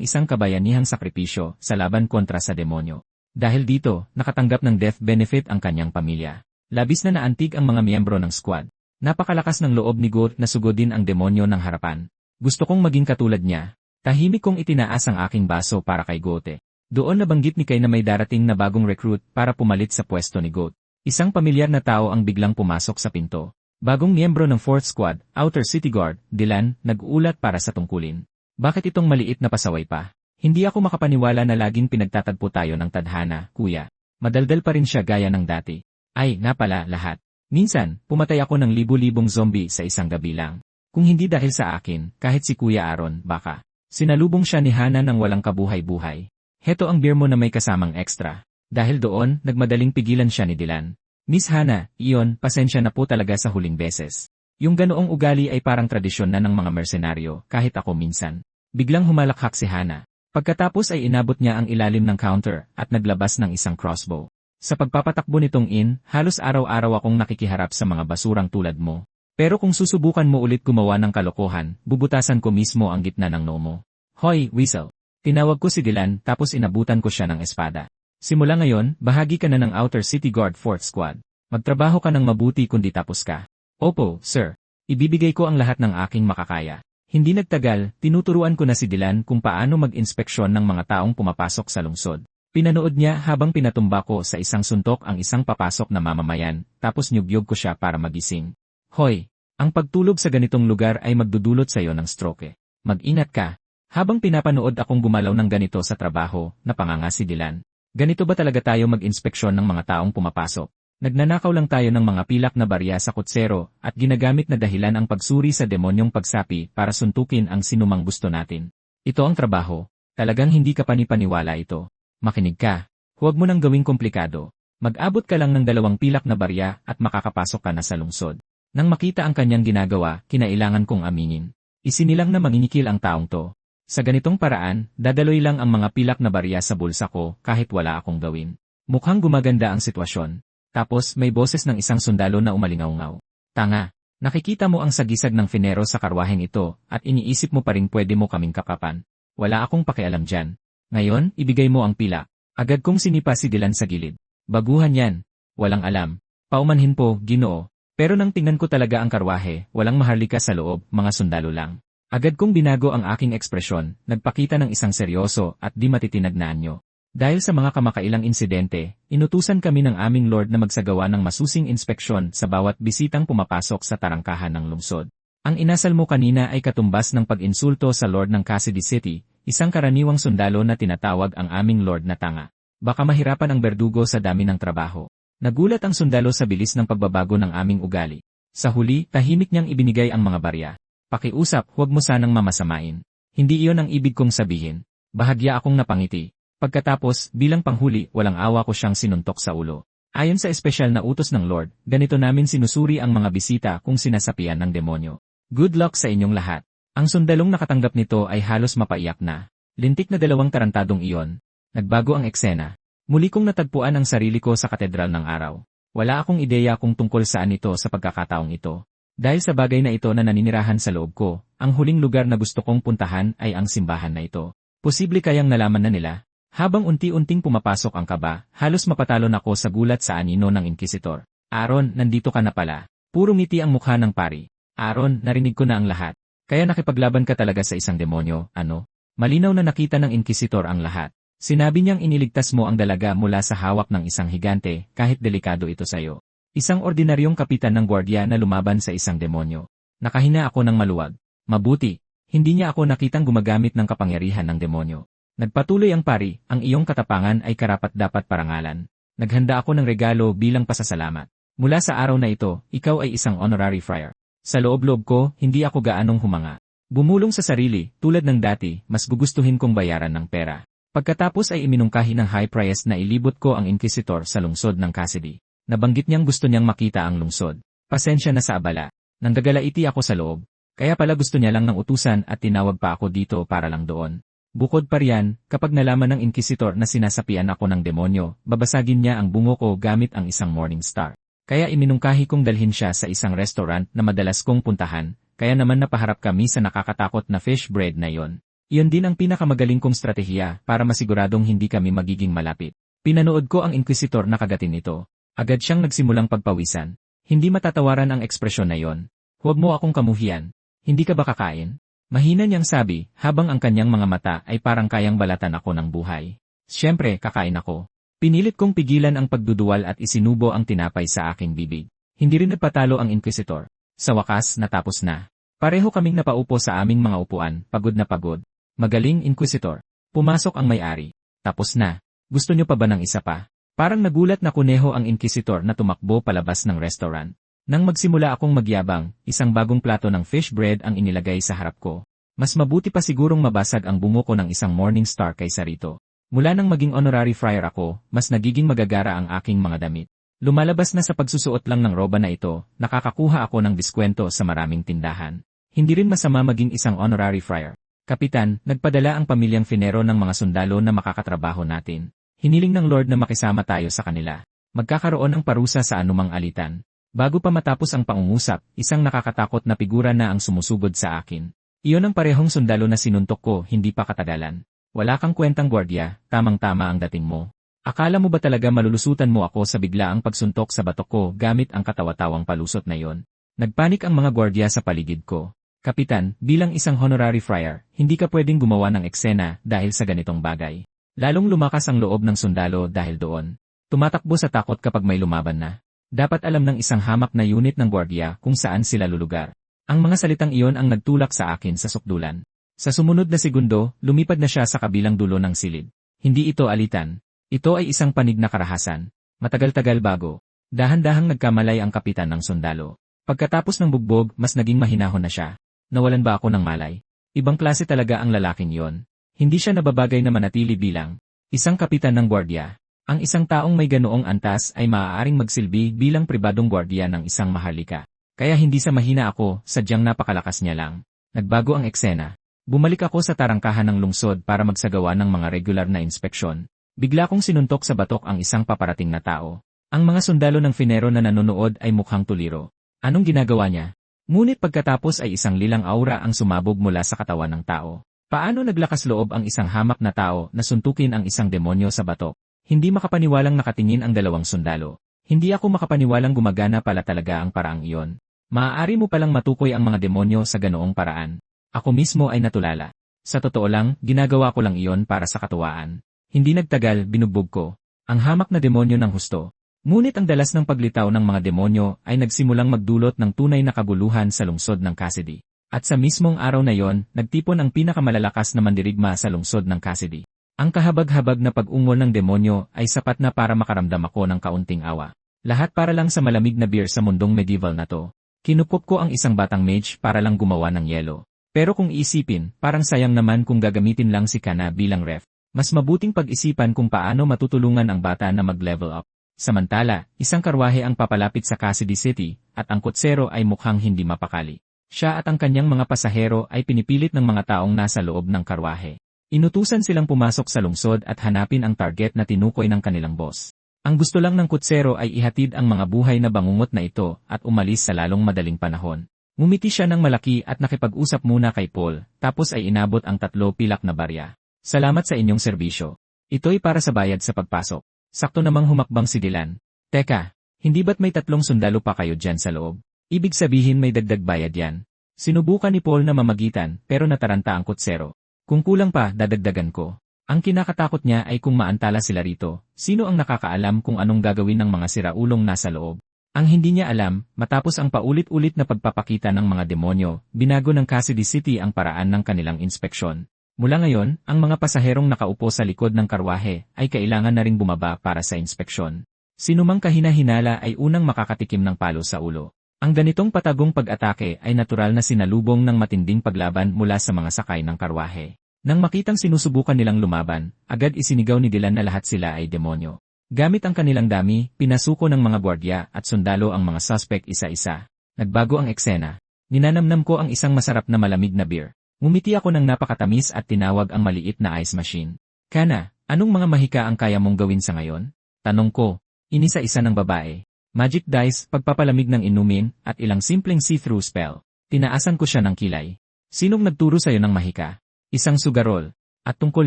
isang kabayanihang sakripisyo sa laban kontra sa demonyo. Dahil dito, nakatanggap ng death benefit ang kanyang pamilya. Labis na naantig ang mga miyembro ng squad. Napakalakas ng loob ni Goth na sugodin ang demonyo ng harapan. Gusto kong maging katulad niya. Tahimik kong itinaas ang aking baso para kay Goth. Doon nabanggit ni Kay na may darating na bagong recruit para pumalit sa pwesto ni Goth. Isang pamilyar na tao ang biglang pumasok sa pinto. Bagong miyembro ng 4th Squad, Outer City Guard, Dylan, nag-uulat para sa tungkulin. Bakit itong maliit na pasaway pa? Hindi ako makapaniwala na laging pinagtatagpo tayo ng tadhana, kuya. Madaldal pa rin siya gaya ng dati. Ay, nga pala, lahat. Minsan, pumatay ako ng libu-libong zombie sa isang gabi lang. Kung hindi dahil sa akin, kahit si Kuya Aaron, baka. Sinalubong siya ni Hana ng walang kabuhay-buhay. Heto ang beer mo na may kasamang extra. Dahil doon, nagmadaling pigilan siya ni Dylan. Miss Hana, iyon, pasensya na po talaga sa huling beses. Yung ganoong ugali ay parang tradisyon na ng mga mersenaryo, kahit ako minsan. Biglang humalakhak si Hana. Pagkatapos ay inabot niya ang ilalim ng counter, at naglabas ng isang crossbow. Sa pagpapatakbo nitong halos araw-araw akong nakikiharap sa mga basurang tulad mo. Pero kung susubukan mo ulit gumawa ng kalokohan, bubutasan ko mismo ang gitna ng noo mo. Hoy, Weasel! Tinawag ko si Dylan tapos inabutan ko siya ng espada. Simula ngayon, bahagi ka na ng Outer City Guard 4th Squad. Magtrabaho ka ng mabuti kundi tapos ka. Opo, sir. Ibibigay ko ang lahat ng aking makakaya. Hindi nagtagal, tinuturuan ko na si Dylan kung paano mag-inspeksyon ng mga taong pumapasok sa lungsod. Pinanood niya habang pinatumba ko sa isang suntok ang isang papasok na mamamayan, tapos nyugyog ko siya para magising. Hoy, ang pagtulog sa ganitong lugar ay magdudulot sa iyo ng stroke. Mag-ingat ka. Habang pinapanood akong gumalaw ng ganito sa trabaho, napanganga si Dylan. Ganito ba talaga tayo mag-inspeksyon ng mga taong pumapasok? Nagnanakaw lang tayo ng mga pilak na barya sa kutsero at ginagamit na dahilan ang pagsuri sa demonyong pagsapi para suntukin ang sinumang gusto natin. Ito ang trabaho. Talagang hindi ka panipaniwala ito. Makinig ka. Huwag mo nang gawing komplikado. Mag-abot ka lang ng 2 pilak na barya at makakapasok ka na sa lungsod. Nang makita ang kanyang ginagawa, kinailangan kong aminin. Isinilang na manginikil ang taong to. Sa ganitong paraan, dadaloy lang ang mga pilak na barya sa bulsa ko kahit wala akong gawin. Mukhang gumaganda ang sitwasyon. Tapos may boses ng isang sundalo na umalingaw-ngaw. Tanga, nakikita mo ang sagisag ng finero sa karwaheng ito at iniisip mo pa rin pwede mo kaming kakapan. Wala akong pakialam dyan. Ngayon, ibigay mo ang pila. Agad kong sinipa si Dylan sa gilid. Baguhan yan. Walang alam. Paumanhin po, Ginoo. Pero nang tingnan ko talaga ang karwahe, walang maharlika sa loob, mga sundalo lang. Agad kong binago ang aking ekspresyon, nagpakita ng isang seryoso at di matitinag na anyo. Dahil sa mga kamakailang insidente, inutusan kami ng aming Lord na magsagawa ng masusing inspeksyon sa bawat bisitang pumapasok sa tarangkahan ng lungsod. Ang inasal mo kanina ay katumbas ng pag-insulto sa Lord ng Cassidy City, isang karaniwang sundalo na tinatawag ang aming Lord na tanga. Baka mahirapan ang berdugo sa dami ng trabaho. Nagulat ang sundalo sa bilis ng pagbabago ng aming ugali. Sa huli, tahimik niyang ibinigay ang mga barya. Pakiusap, huwag mo sanang mamasamain. Hindi iyon ang ibig kong sabihin. Bahagya akong napangiti. Pagkatapos, bilang panghuli, walang awa ko siyang sinuntok sa ulo. Ayon sa espesyal na utos ng Lord, ganito namin sinusuri ang mga bisita kung sinasapian ng demonyo. Good luck sa inyong lahat. Ang sundalong nakatanggap nito ay halos mapaiyak na. Lintik na 2 tarantadong iyon. Nagbago ang eksena. Muli kong natagpuan ang sarili ko sa katedral ng araw. Wala akong ideya kung tungkol saan ito sa pagkakataong ito. Dahil sa bagay na ito na naninirahan sa loob ko, ang huling lugar na gusto kong puntahan ay ang simbahan na ito. Posible kayang nalaman na nila? Habang unti-unting pumapasok ang kaba, halos mapatalon ako sa gulat sa anino ng inquisitor. Aaron, nandito ka na pala. Puro ngiti ang mukha ng pari. Aaron, narinig ko na ang lahat. Kaya nakipaglaban ka talaga sa isang demonyo, ano? Malinaw na nakita ng inquisitor ang lahat. Sinabi niyang iniligtas mo ang dalaga mula sa hawak ng isang higante, kahit delikado ito sayo. Isang ordinaryong kapitan ng gwardiya na lumaban sa isang demonyo. Nakahina ako ng maluwag. Mabuti, hindi niya ako nakitang gumagamit ng kapangyarihan ng demonyo. Nagpatuloy ang pari, ang iyong katapangan ay karapat-dapat parangalan. Naghanda ako ng regalo bilang pasasalamat. Mula sa araw na ito, ikaw ay isang honorary friar. Sa loob-loob ko, hindi ako gaanong humanga. Bumulong sa sarili, tulad ng dati, mas gugustuhin kong bayaran ng pera. Pagkatapos ay iminungkahi ng high priest na ilibot ko ang inquisitor sa lungsod ng Cassidy. Nabanggit niyang gusto niyang makita ang lungsod. Pasensya na sa abala. Nanggagalaiti ako sa loob. Kaya pala gusto niya lang ng utusan at tinawag pa ako dito para lang doon. Bukod pa riyan, kapag nalaman ng inquisitor na sinasapian ako ng demonyo, babasagin niya ang bungo ko gamit ang isang morning star. Kaya iminungkahi kong dalhin siya sa isang restaurant na madalas kong puntahan, kaya naman napaharap kami sa nakakatakot na fish bread na yon. Iyon din ang pinakamagaling kong strategiya para masiguradong hindi kami magiging malapit. Pinanood ko ang inquisitor na kagatin ito. Agad siyang nagsimulang pagpawisan. Hindi matatawaran ang ekspresyon na yon. Huwag mo akong kamuhian. Hindi ka ba kakain? Mahina niyang sabi, habang ang kanyang mga mata ay parang kayang balatan ako ng buhay. Siyempre, kakain ako. Pinilit kong pigilan ang pagduduwal at isinubo ang tinapay sa aking bibig. Hindi rin nagpatalo ang inquisitor. Sa wakas, natapos na. Pareho kaming napaupo sa aming mga upuan, pagod na pagod. Magaling, inquisitor. Pumasok ang may-ari. Tapos na. Gusto niyo pa ba ng isa pa? Parang nagulat na kuneho ang inquisitor na tumakbo palabas ng restaurant. Nang magsimula akong magyabang, isang bagong plato ng fish bread ang inilagay sa harap ko. Mas mabuti pa sigurong mabasag ang bungo ko ng isang morning star kaysa rito. Mula nang maging honorary friar ako, mas nagiging magagara ang aking mga damit. Lumalabas na sa pagsusuot lang ng roba na ito, nakakakuha ako ng diskwento sa maraming tindahan. Hindi rin masama maging isang honorary friar. Kapitan, nagpadala ang pamilyang Finero ng mga sundalo na makakatrabaho natin. Hiniling ng Lord na makisama tayo sa kanila. Magkakaroon ng parusa sa anumang alitan. Bago pa matapos ang pangungusap, isang nakakatakot na figura na ang sumusugod sa akin. Iyon ang parehong sundalo na sinuntok ko hindi pa katagalan. Wala kang kwentang gwardiya, tamang-tama ang dating mo. Akala mo ba talaga malulusutan mo ako sa biglaang pagsuntok sa batok ko gamit ang katawa-tawang palusot na yon? Nagpanik ang mga gwardiya sa paligid ko. Kapitan, bilang isang honorary friar, hindi ka pwedeng gumawa ng eksena dahil sa ganitong bagay. Lalong lumakas ang loob ng sundalo dahil doon. Tumatakbo sa takot kapag may lumaban na. Dapat alam ng isang hamak na unit ng gwardiya kung saan sila lulugar. Ang mga salitang iyon ang nagtulak sa akin sa sukdulan. Sa sumunod na segundo, lumipad na siya sa kabilang dulo ng silid. Hindi ito alitan. Ito ay isang panig na karahasan. Matagal-tagal bago. Dahan-dahang nagkamalay ang kapitan ng sundalo. Pagkatapos ng bugbog, mas naging mahinahon na siya. Nawalan ba ako ng malay? Ibang klase talaga ang lalaking yon. Hindi siya nababagay na manatili bilang isang kapitan ng gwardiya. Ang isang taong may ganoong antas ay maaaring magsilbi bilang pribadong gwardiya ng isang maharlika. Kaya hindi sa mahina ako, sadyang napakalakas niya lang. Nagbago ang eksena. Bumalik ako sa tarangkahan ng lungsod para magsagawa ng mga regular na inspeksyon. Bigla kong sinuntok sa batok ang isang paparating na tao. Ang mga sundalo ng Finero na nanonood ay mukhang tuliro. Anong ginagawa niya? Ngunit pagkatapos ay isang lilang aura ang sumabog mula sa katawan ng tao. Paano naglakas loob ang isang hamak na tao na suntukin ang isang demonyo sa batok? Hindi makapaniwalang nakatingin ang dalawang sundalo. Hindi ako makapaniwalang gumagana pala talaga ang paraang iyon. Maaari mo palang matukoy ang mga demonyo sa ganoong paraan. Ako mismo ay natulala. Sa totoo lang, ginagawa ko lang iyon para sa katuwaan. Hindi nagtagal, binugbog ko. Ang hamak na demonyo ng husto. Ngunit ang dalas ng paglitaw ng mga demonyo ay nagsimulang magdulot ng tunay na kaguluhan sa lungsod ng Cassidy. At sa mismong araw na yon, nagtipon ang pinakamalalakas na mandirigma sa lungsod ng Cassidy. Ang kahabag-habag na pag-ungol ng demonyo ay sapat na para makaramdam ako ng kaunting awa. Lahat para lang sa malamig na beer sa mundong medieval na to. Kinupop ko ang isang batang mage para lang gumawa ng yelo. Pero kung iisipin, parang sayang naman kung gagamitin lang si Kana bilang ref. Mas mabuting pag-isipan kung paano matutulungan ang bata na mag-level up. Samantala, isang karwahe ang papalapit sa Cassidy City, at ang kutsero ay mukhang hindi mapakali. Siya at ang kanyang mga pasahero ay pinipilit ng mga taong nasa loob ng karwahe. Inutusan silang pumasok sa lungsod at hanapin ang target na tinukoy ng kanilang boss. Ang gusto lang ng kutsero ay ihatid ang mga buhay na bangungot na ito at umalis sa lalong madaling panahon. Ngumiti siya ng malaki at nakipag-usap muna kay Paul, tapos ay inabot ang 3 pilak na barya. Salamat sa inyong serbisyo. Ito'y para sa bayad sa pagpasok. Sakto namang humakbang si Dylan. Teka, hindi ba't may 3 sundalo pa kayo dyan sa loob? Ibig sabihin may dagdag bayad yan. Sinubukan ni Paul na mamagitan pero nataranta ang kutsero. Kung kulang pa, dadagdagan ko. Ang kinakatakot niya ay kung maantala sila rito, sino ang nakakaalam kung anong gagawin ng mga siraulong nasa loob? Ang hindi niya alam, matapos ang paulit-ulit na pagpapakita ng mga demonyo, binago ng Cassidy City ang paraan ng kanilang inspeksyon. Mula ngayon, ang mga pasaherong nakaupo sa likod ng karwahe ay kailangan na ring bumaba para sa inspeksyon. Sinumang kahina-hinala ay unang makakatikim ng palo sa ulo. Ang ganitong patagong pag-atake ay natural na sinalubong ng matinding paglaban mula sa mga sakay ng karwahe. Nang makitang sinusubukan nilang lumaban, agad isinigaw ni Dylan na lahat sila ay demonyo. Gamit ang kanilang dami, pinasuko ng mga gwardiya at sundalo ang mga suspect isa-isa. Nagbago ang eksena. Ninanamnam ko ang isang masarap na malamig na beer. Ngumiti ako ng napakatamis at tinawag ang maliit na ice machine. Kana, anong mga mahika ang kaya mong gawin sa ngayon? Tanong ko. Inisa-isa ng babae. Magic dice, pagpapalamig ng inumin, at ilang simpleng see-through spell. Tinaasan ko siya ng kilay. Sinong nagturo sa'yo ng mahika? Isang sugarol. At tungkol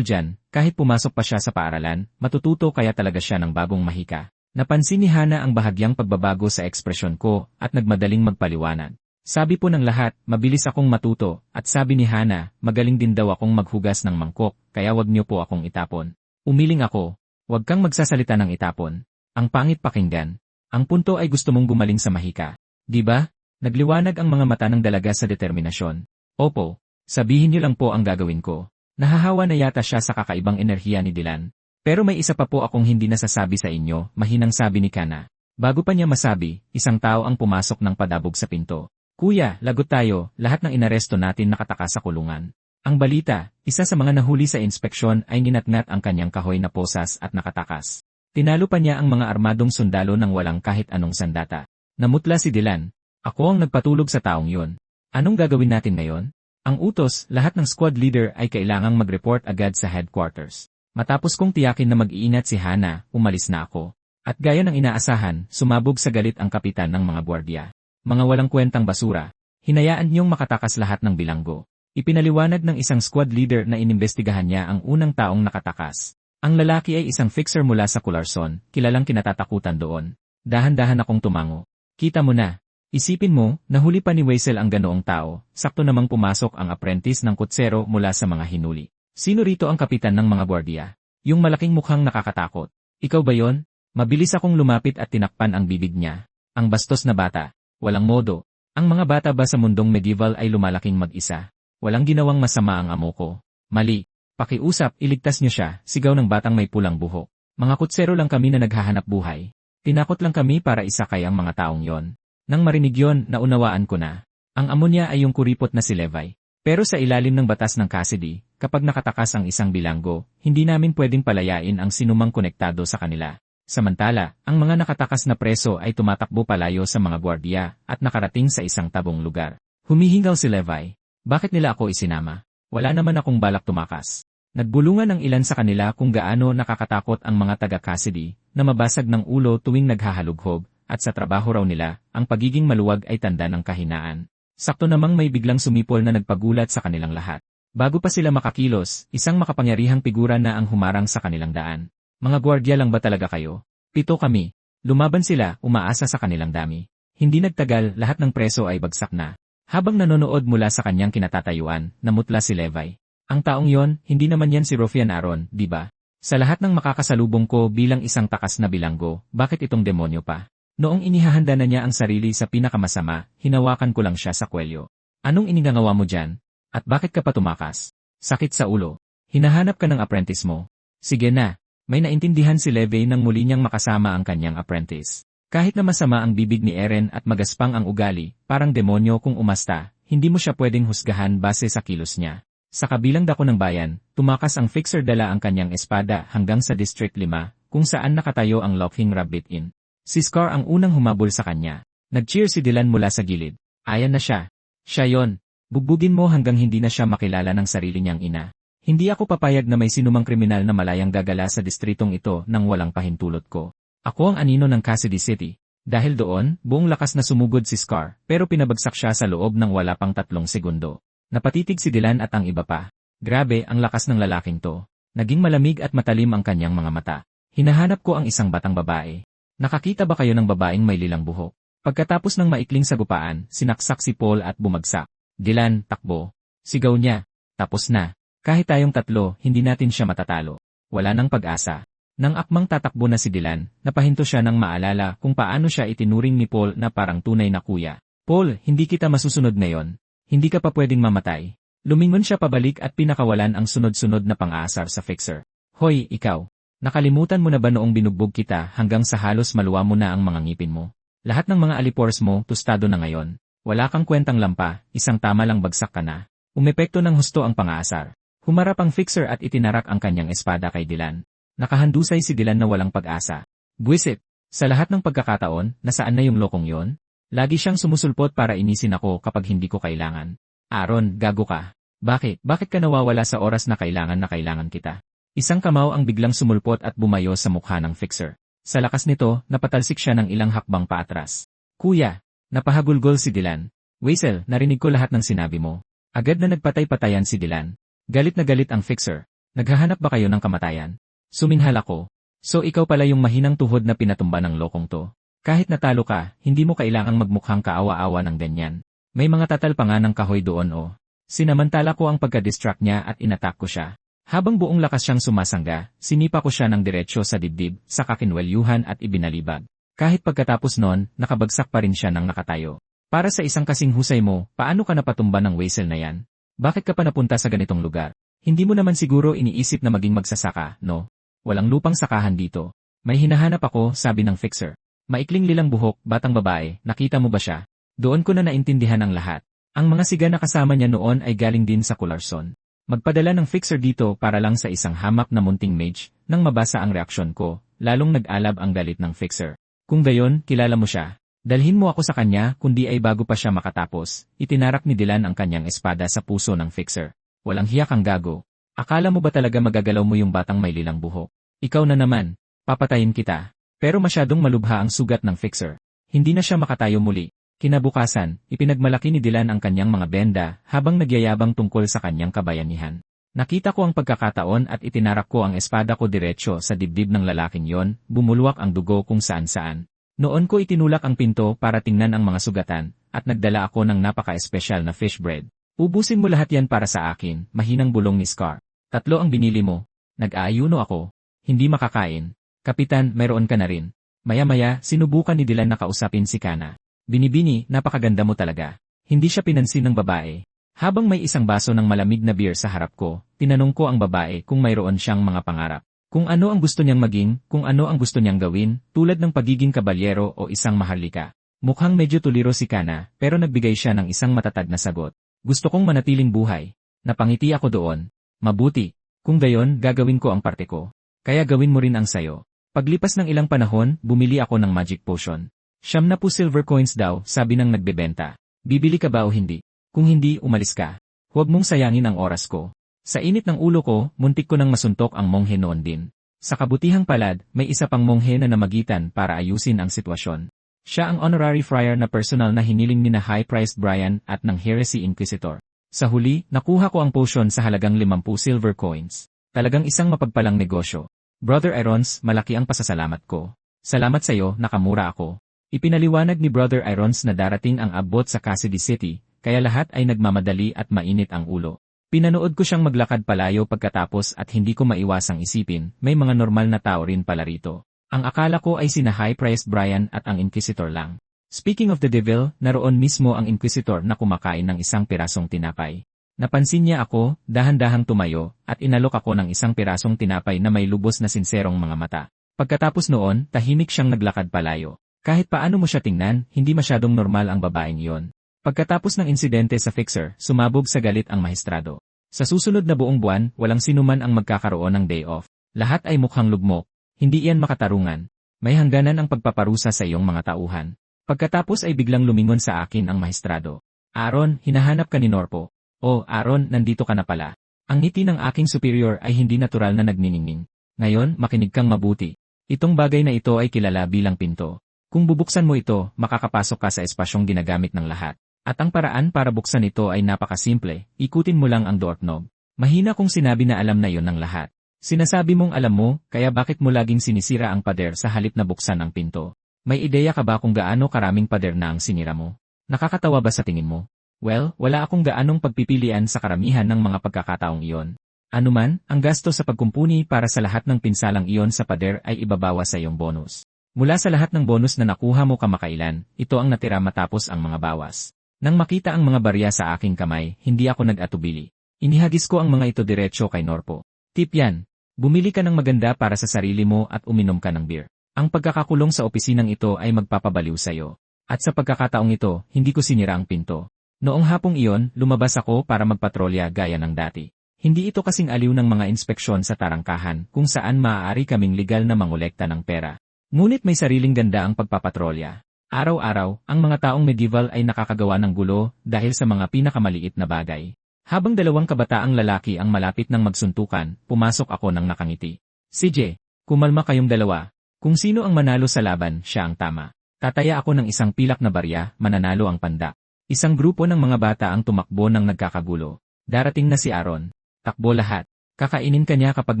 dyan, kahit pumasok pa siya sa paaralan, matututo kaya talaga siya ng bagong mahika. Napansin ni Hana ang bahagyang pagbabago sa ekspresyon ko at nagmadaling magpaliwanag. Sabi po ng lahat, mabilis akong matuto, at sabi ni Hana, magaling din daw akong maghugas ng mangkok, kaya wag niyo po akong itapon. Umiling ako, wag kang magsasalita ng itapon. Ang pangit pakinggan. Ang punto ay gusto mong gumaling sa mahika. Di ba? Nagliwanag ang mga mata ng dalaga sa determinasyon. Opo, sabihin niyo lang po ang gagawin ko. Nahahawa na yata siya sa kakaibang enerhiya ni Dylan. Pero may isa pa po akong hindi nasasabi sa inyo, mahinang sabi ni Kana. Bago pa niya masabi, isang tao ang pumasok ng padabog sa pinto. Kuya, lagot tayo, lahat ng inaresto natin nakatakas sa kulungan. Ang balita, isa sa mga nahuli sa inspeksyon ay ninatngat ang kanyang kahoy na posas at nakatakas. Tinalo pa niya ang mga armadong sundalo ng walang kahit anong sandata. Namutla si Dylan. Ako ang nagpatulog sa taong yun. Anong gagawin natin ngayon? Ang utos, lahat ng squad leader ay kailangang mag-report agad sa headquarters. Matapos kong tiyakin na mag-iingat si Hana, umalis na ako. At gaya ng inaasahan, sumabog sa galit ang kapitan ng mga gwardiya. Mga walang kwentang basura. Hinayaan niyong makatakas lahat ng bilanggo. Ipinaliwanag ng isang squad leader na inimbestigahan niya ang unang taong nakatakas. Ang lalaki ay isang fixer mula sa Cularson, kilalang kinatatakutan doon. Dahan-dahan akong tumango. Kita mo na. Isipin mo, nahuli pa ni Weisel ang ganoong tao, sakto namang pumasok ang apprentice ng kutsero mula sa mga hinuli. Sino rito ang kapitan ng mga gwardiya? Yung malaking mukhang nakakatakot. Ikaw ba yon? Mabilis akong lumapit at tinakpan ang bibig niya. Ang bastos na bata. Walang modo. Ang mga bata ba sa mundong medieval ay lumalaking mag-isa? Walang ginawang masama ang amo ko. Mali. Pakiusap, iligtas niyo siya, sigaw ng batang may pulang buhok. Mga kutsero lang kami na naghahanap buhay. Tinakot lang kami para isakay ang mga taong yon. Nang marinig yon, naunawaan ko na. Ang amo niya ay yung kuripot na si Levi. Pero sa ilalim ng batas ng Cassidy, kapag nakatakas ang isang bilanggo, hindi namin pwedeng palayain ang sinumang konektado sa kanila. Samantala, ang mga nakatakas na preso ay tumatakbo palayo sa mga gwardiya at nakarating sa isang tabong lugar. Humihingaw si Levi. Bakit nila ako isinama? Wala naman akong balak tumakas. Nagbulungan ang ilan sa kanila kung gaano nakakatakot ang mga taga-Cassidy na mabasag ng ulo tuwing naghahalughog. At sa trabaho raw nila, ang pagiging maluwag ay tanda ng kahinaan. Sakto namang may biglang sumipol na nagpagulat sa kanilang lahat. Bago pa sila makakilos, isang makapangyarihang figura na ang humarang sa kanilang daan. Mga gwardiya lang ba talaga kayo? 7 kami. Lumaban sila, umaasa sa kanilang dami. Hindi nagtagal, lahat ng preso ay bagsak na. Habang nanonood mula sa kanyang kinatatayuan, namutla si Levi. Ang taong yon, hindi naman yan si Rufian Aron, di ba? Sa lahat ng makakasalubong ko bilang isang takas na bilanggo, bakit itong demonyo pa? Noong inihahanda na niya ang sarili sa pinakamasama, hinawakan ko lang siya sa kwelyo. Anong iningangawa mo dyan? At bakit ka pa tumakas? Sakit sa ulo. Hinahanap ka ng apprentice mo. Sige na. May naintindihan si Levi nang muli niyang makasama ang kanyang apprentice. Kahit na masama ang bibig ni Eren at magaspang ang ugali, parang demonyo kung umasta, hindi mo siya pwedeng husgahan base sa kilos niya. Sa kabilang dako ng bayan, tumakas ang fixer dala ang kanyang espada hanggang sa District 5, kung saan nakatayo ang Locking Rabbit Inn. Si Scar ang unang humabol sa kanya. Nag-cheer si Dylan mula sa gilid. Ayan na siya. Siya yon. Bugbugin mo hanggang hindi na siya makilala ng sarili niyang ina. Hindi ako papayag na may sinumang kriminal na malayang gagala sa distritong ito nang walang pahintulot ko. Ako ang anino ng Cassidy City. Dahil doon, buong lakas na sumugod si Scar, pero pinabagsak siya sa loob ng wala pang 3 segundo. Napatitig si Dylan at ang iba pa. Grabe ang lakas ng lalaking to. Naging malamig at matalim ang kanyang mga mata. Hinahanap ko ang isang batang babae. Nakakita ba kayo ng babaeng may lilang buhok? Pagkatapos ng maikling sagupaan, sinaksak si Paul at bumagsak. Dylan, takbo. Sigaw niya. Tapos na. Kahit tayong 3, hindi natin siya matatalo. Wala nang pag-asa. Nang akmang tatakbo na si Dylan, napahinto siya nang maalala kung paano siya itinuring ni Paul na parang tunay na kuya. Paul, hindi kita masusunod ngayon. Hindi ka pa pwedeng mamatay. Lumingon siya pabalik at pinakawalan ang sunod-sunod na pang-aasar sa fixer. Hoy, ikaw. Nakalimutan mo na ba noong binugbog kita hanggang sa halos maluwa mo na ang mga ngipin mo? Lahat ng mga alipores mo, tostado na ngayon. Wala kang kwentang lampa, isang tama lang bagsak ka na. Umepekto ng husto ang pang-aasar. Humarap ang fixer at itinarak ang kanyang espada kay Dylan. Nakahandusay si Dylan na walang pag-asa. Buwisit, sa lahat ng pagkakataon, nasaan na yung lokong yon? Lagi siyang sumusulpot para inisin ako kapag hindi ko kailangan. Aaron, gago ka. Bakit? Bakit ka nawawala sa oras na kailangan kita? Isang kamaw ang biglang sumulpot at bumayo sa mukha ng fixer. Sa lakas nito, napatalsik siya ng ilang hakbang paatras. Kuya, napahagulgol si Dylan. Weasel, narinig ko lahat ng sinabi mo. Agad na nagpatay-patayan si Dylan. Galit na galit ang fixer. Naghahanap ba kayo ng kamatayan? Suminghal ako. So ikaw pala yung mahinang tuhod na pinatumba ng lokong to. Kahit natalo ka, hindi mo kailangang magmukhang kaawa-awa ng ganyan. May mga tatal pa nga ng kahoy doon oh. Sinamantala ko ang pagka-distract niya at inatak ko siya. Habang buong lakas siyang sumasangga, sinipa ko siya ng diretsyo sa dibdib, sa kakinwelyuhan at ibinalibag. Kahit pagkatapos nun, nakabagsak pa rin siya ng nakatayo. Para sa isang kasing husay mo, paano ka napatumba ng Weasel na yan? Bakit ka pa napunta sa ganitong lugar? Hindi mo naman siguro iniisip na maging magsasaka, no? Walang lupang sakahan dito. May hinahanap ako, sabi ng fixer. Maikling lilang buhok, batang babae, nakita mo ba siya? Doon ko na naintindihan ang lahat. Ang mga siga na kasama niya noon ay galing din sa Kularson. Magpadala ng fixer dito para lang sa isang hamak na munting mage, nang mabasa ang reaksyon ko, lalong nag-alab ang galit ng fixer. Kung gayon, kilala mo siya. Dalhin mo ako sa kanya, kundi ay bago pa siya makatapos, itinarak ni Dylan ang kanyang espada sa puso ng fixer. Walang hiya kang gago. Akala mo ba talaga magagalaw mo yung batang may lilang buhok? Ikaw na naman, papatayin kita. Pero masyadong malubha ang sugat ng fixer. Hindi na siya makatayo muli. Kinabukasan, ipinagmalaki ni Dylan ang kanyang mga benda habang nagyayabang tungkol sa kanyang kabayanihan. Nakita ko ang pagkakataon at itinarak ko ang espada ko diretsyo sa dibdib ng lalaking yon, bumulwak ang dugo kung saan-saan. Noon ko itinulak ang pinto para tingnan ang mga sugatan, at nagdala ako ng napaka-espesyal na fish bread. Ubusin mo lahat yan para sa akin, mahinang bulong ni Scar. 3 ang binili mo. Nag-aayuno ako. Hindi makakain. Kapitan, mayroon ka na rin. Maya-maya, sinubukan ni Dylan na kausapin si Kana. Binibini, napakaganda mo talaga. Hindi siya pinansin ng babae. Habang may isang baso ng malamig na beer sa harap ko, tinanong ko ang babae kung mayroon siyang mga pangarap. Kung ano ang gusto niyang maging, kung ano ang gusto niyang gawin, tulad ng pagiging kabalyero o isang maharlika. Mukhang medyo tuliro si Kana, pero nagbigay siya ng isang matatag na sagot. Gusto kong manatiling buhay. Napangiti ako doon. Mabuti. Kung gayon, gagawin ko ang parte ko. Kaya gawin mo rin ang sayo. Paglipas ng ilang panahon, bumili ako ng magic potion. 70 silver coins daw, sabi ng nagbebenta. Bibili ka ba o hindi? Kung hindi, umalis ka. Huwag mong sayangin ang oras ko. Sa init ng ulo ko, muntik ko nang masuntok ang monghe noon din. Sa kabutihang palad, may isa pang monghe na namagitan para ayusin ang sitwasyon. Siya ang honorary friar na personal na hiniling ni na high-priced Brian at ng Heresy Inquisitor. Sa huli, nakuha ko ang potion sa halagang 50 silver coins. Talagang isang mapagpalang negosyo. Brother Irons, malaki ang pasasalamat ko. Salamat sa'yo, nakamura ako. Ipinaliwanag ni Brother Irons na darating ang abot sa Cassidy City, kaya lahat ay nagmamadali at mainit ang ulo. Pinanood ko siyang maglakad palayo pagkatapos at hindi ko maiwasang isipin, may mga normal na tao rin pala rito. Ang akala ko ay sina high-priced Brian at ang Inquisitor lang. Speaking of the devil, naroon mismo ang Inquisitor na kumakain ng isang pirasong tinapay. Napansin niya ako, dahan-dahang tumayo, at inalok ako ng isang pirasong tinapay na may lubos na sinserong mga mata. Pagkatapos noon, tahimik siyang naglakad palayo. Kahit paano mo siya tingnan, hindi masyadong normal ang babaeng iyon. Pagkatapos ng insidente sa fixer, sumabog sa galit ang mahistrado. Sa susunod na buong buwan, walang sinuman ang magkakaroon ng day off. Lahat ay mukhang lugmok. Hindi iyan makatarungan. May hangganan ang pagpaparusa sa iyong mga tauhan. Pagkatapos ay biglang lumingon sa akin ang mahistrado. Aaron, hinahanap ka ni Norpo. Oh, Aaron, nandito ka na pala. Ang ngiti ng aking superior ay hindi natural na nagniningning. Ngayon, makinig kang mabuti. Itong bagay na ito ay kilala bilang pinto. Kung bubuksan mo ito, makakapasok ka sa espasyong ginagamit ng lahat. At ang paraan para buksan ito ay napakasimple, ikutin mo lang ang doorknob. Mahina kung sinabi na alam na yon ng lahat. Sinasabi mong alam mo, kaya bakit mo laging sinisira ang pader sa halip na buksan ang pinto? May ideya ka ba kung gaano karaming pader na ang sinira mo? Nakakatawa ba sa tingin mo? Well, wala akong gaanong pagpipilian sa karamihan ng mga pagkakataong iyon. Anuman, ang gasto sa pagkumpuni para sa lahat ng pinsalang iyon sa pader ay ibabawas sa iyong bonus. Mula sa lahat ng bonus na nakuha mo kamakailan, ito ang natira matapos ang mga bawas. Nang makita ang mga barya sa aking kamay, hindi ako nag-atubili. Inihagis ko ang mga ito diretsyo kay Norpo. Tip yan. Bumili ka ng maganda para sa sarili mo at uminom ka ng beer. Ang pagkakakulong sa opisinang ito ay magpapabaliw sa iyo. At sa pagkakataong ito, hindi ko sinira ang pinto. Noong hapong iyon, lumabas ako para magpatrolya gaya ng dati. Hindi ito kasing aliw ng mga inspeksyon sa tarangkahan kung saan maaari kaming legal na mangolekta ng pera. Ngunit may sariling ganda ang pagpapatrolya. Araw-araw, ang mga taong medieval ay nakakagawa ng gulo dahil sa mga pinakamaliit na bagay. Habang dalawang kabataang lalaki ang malapit ng magsuntukan, pumasok ako ng nakangiti. CJ, kumalma kayong dalawa. Kung sino ang manalo sa laban, siya ang tama. Tataya ako ng isang pilak na barya, mananalo ang pandak. Isang grupo ng mga bata ang tumakbo ng nagkakagulo. Darating na si Aaron. Takbo lahat. Kakainin kanya kapag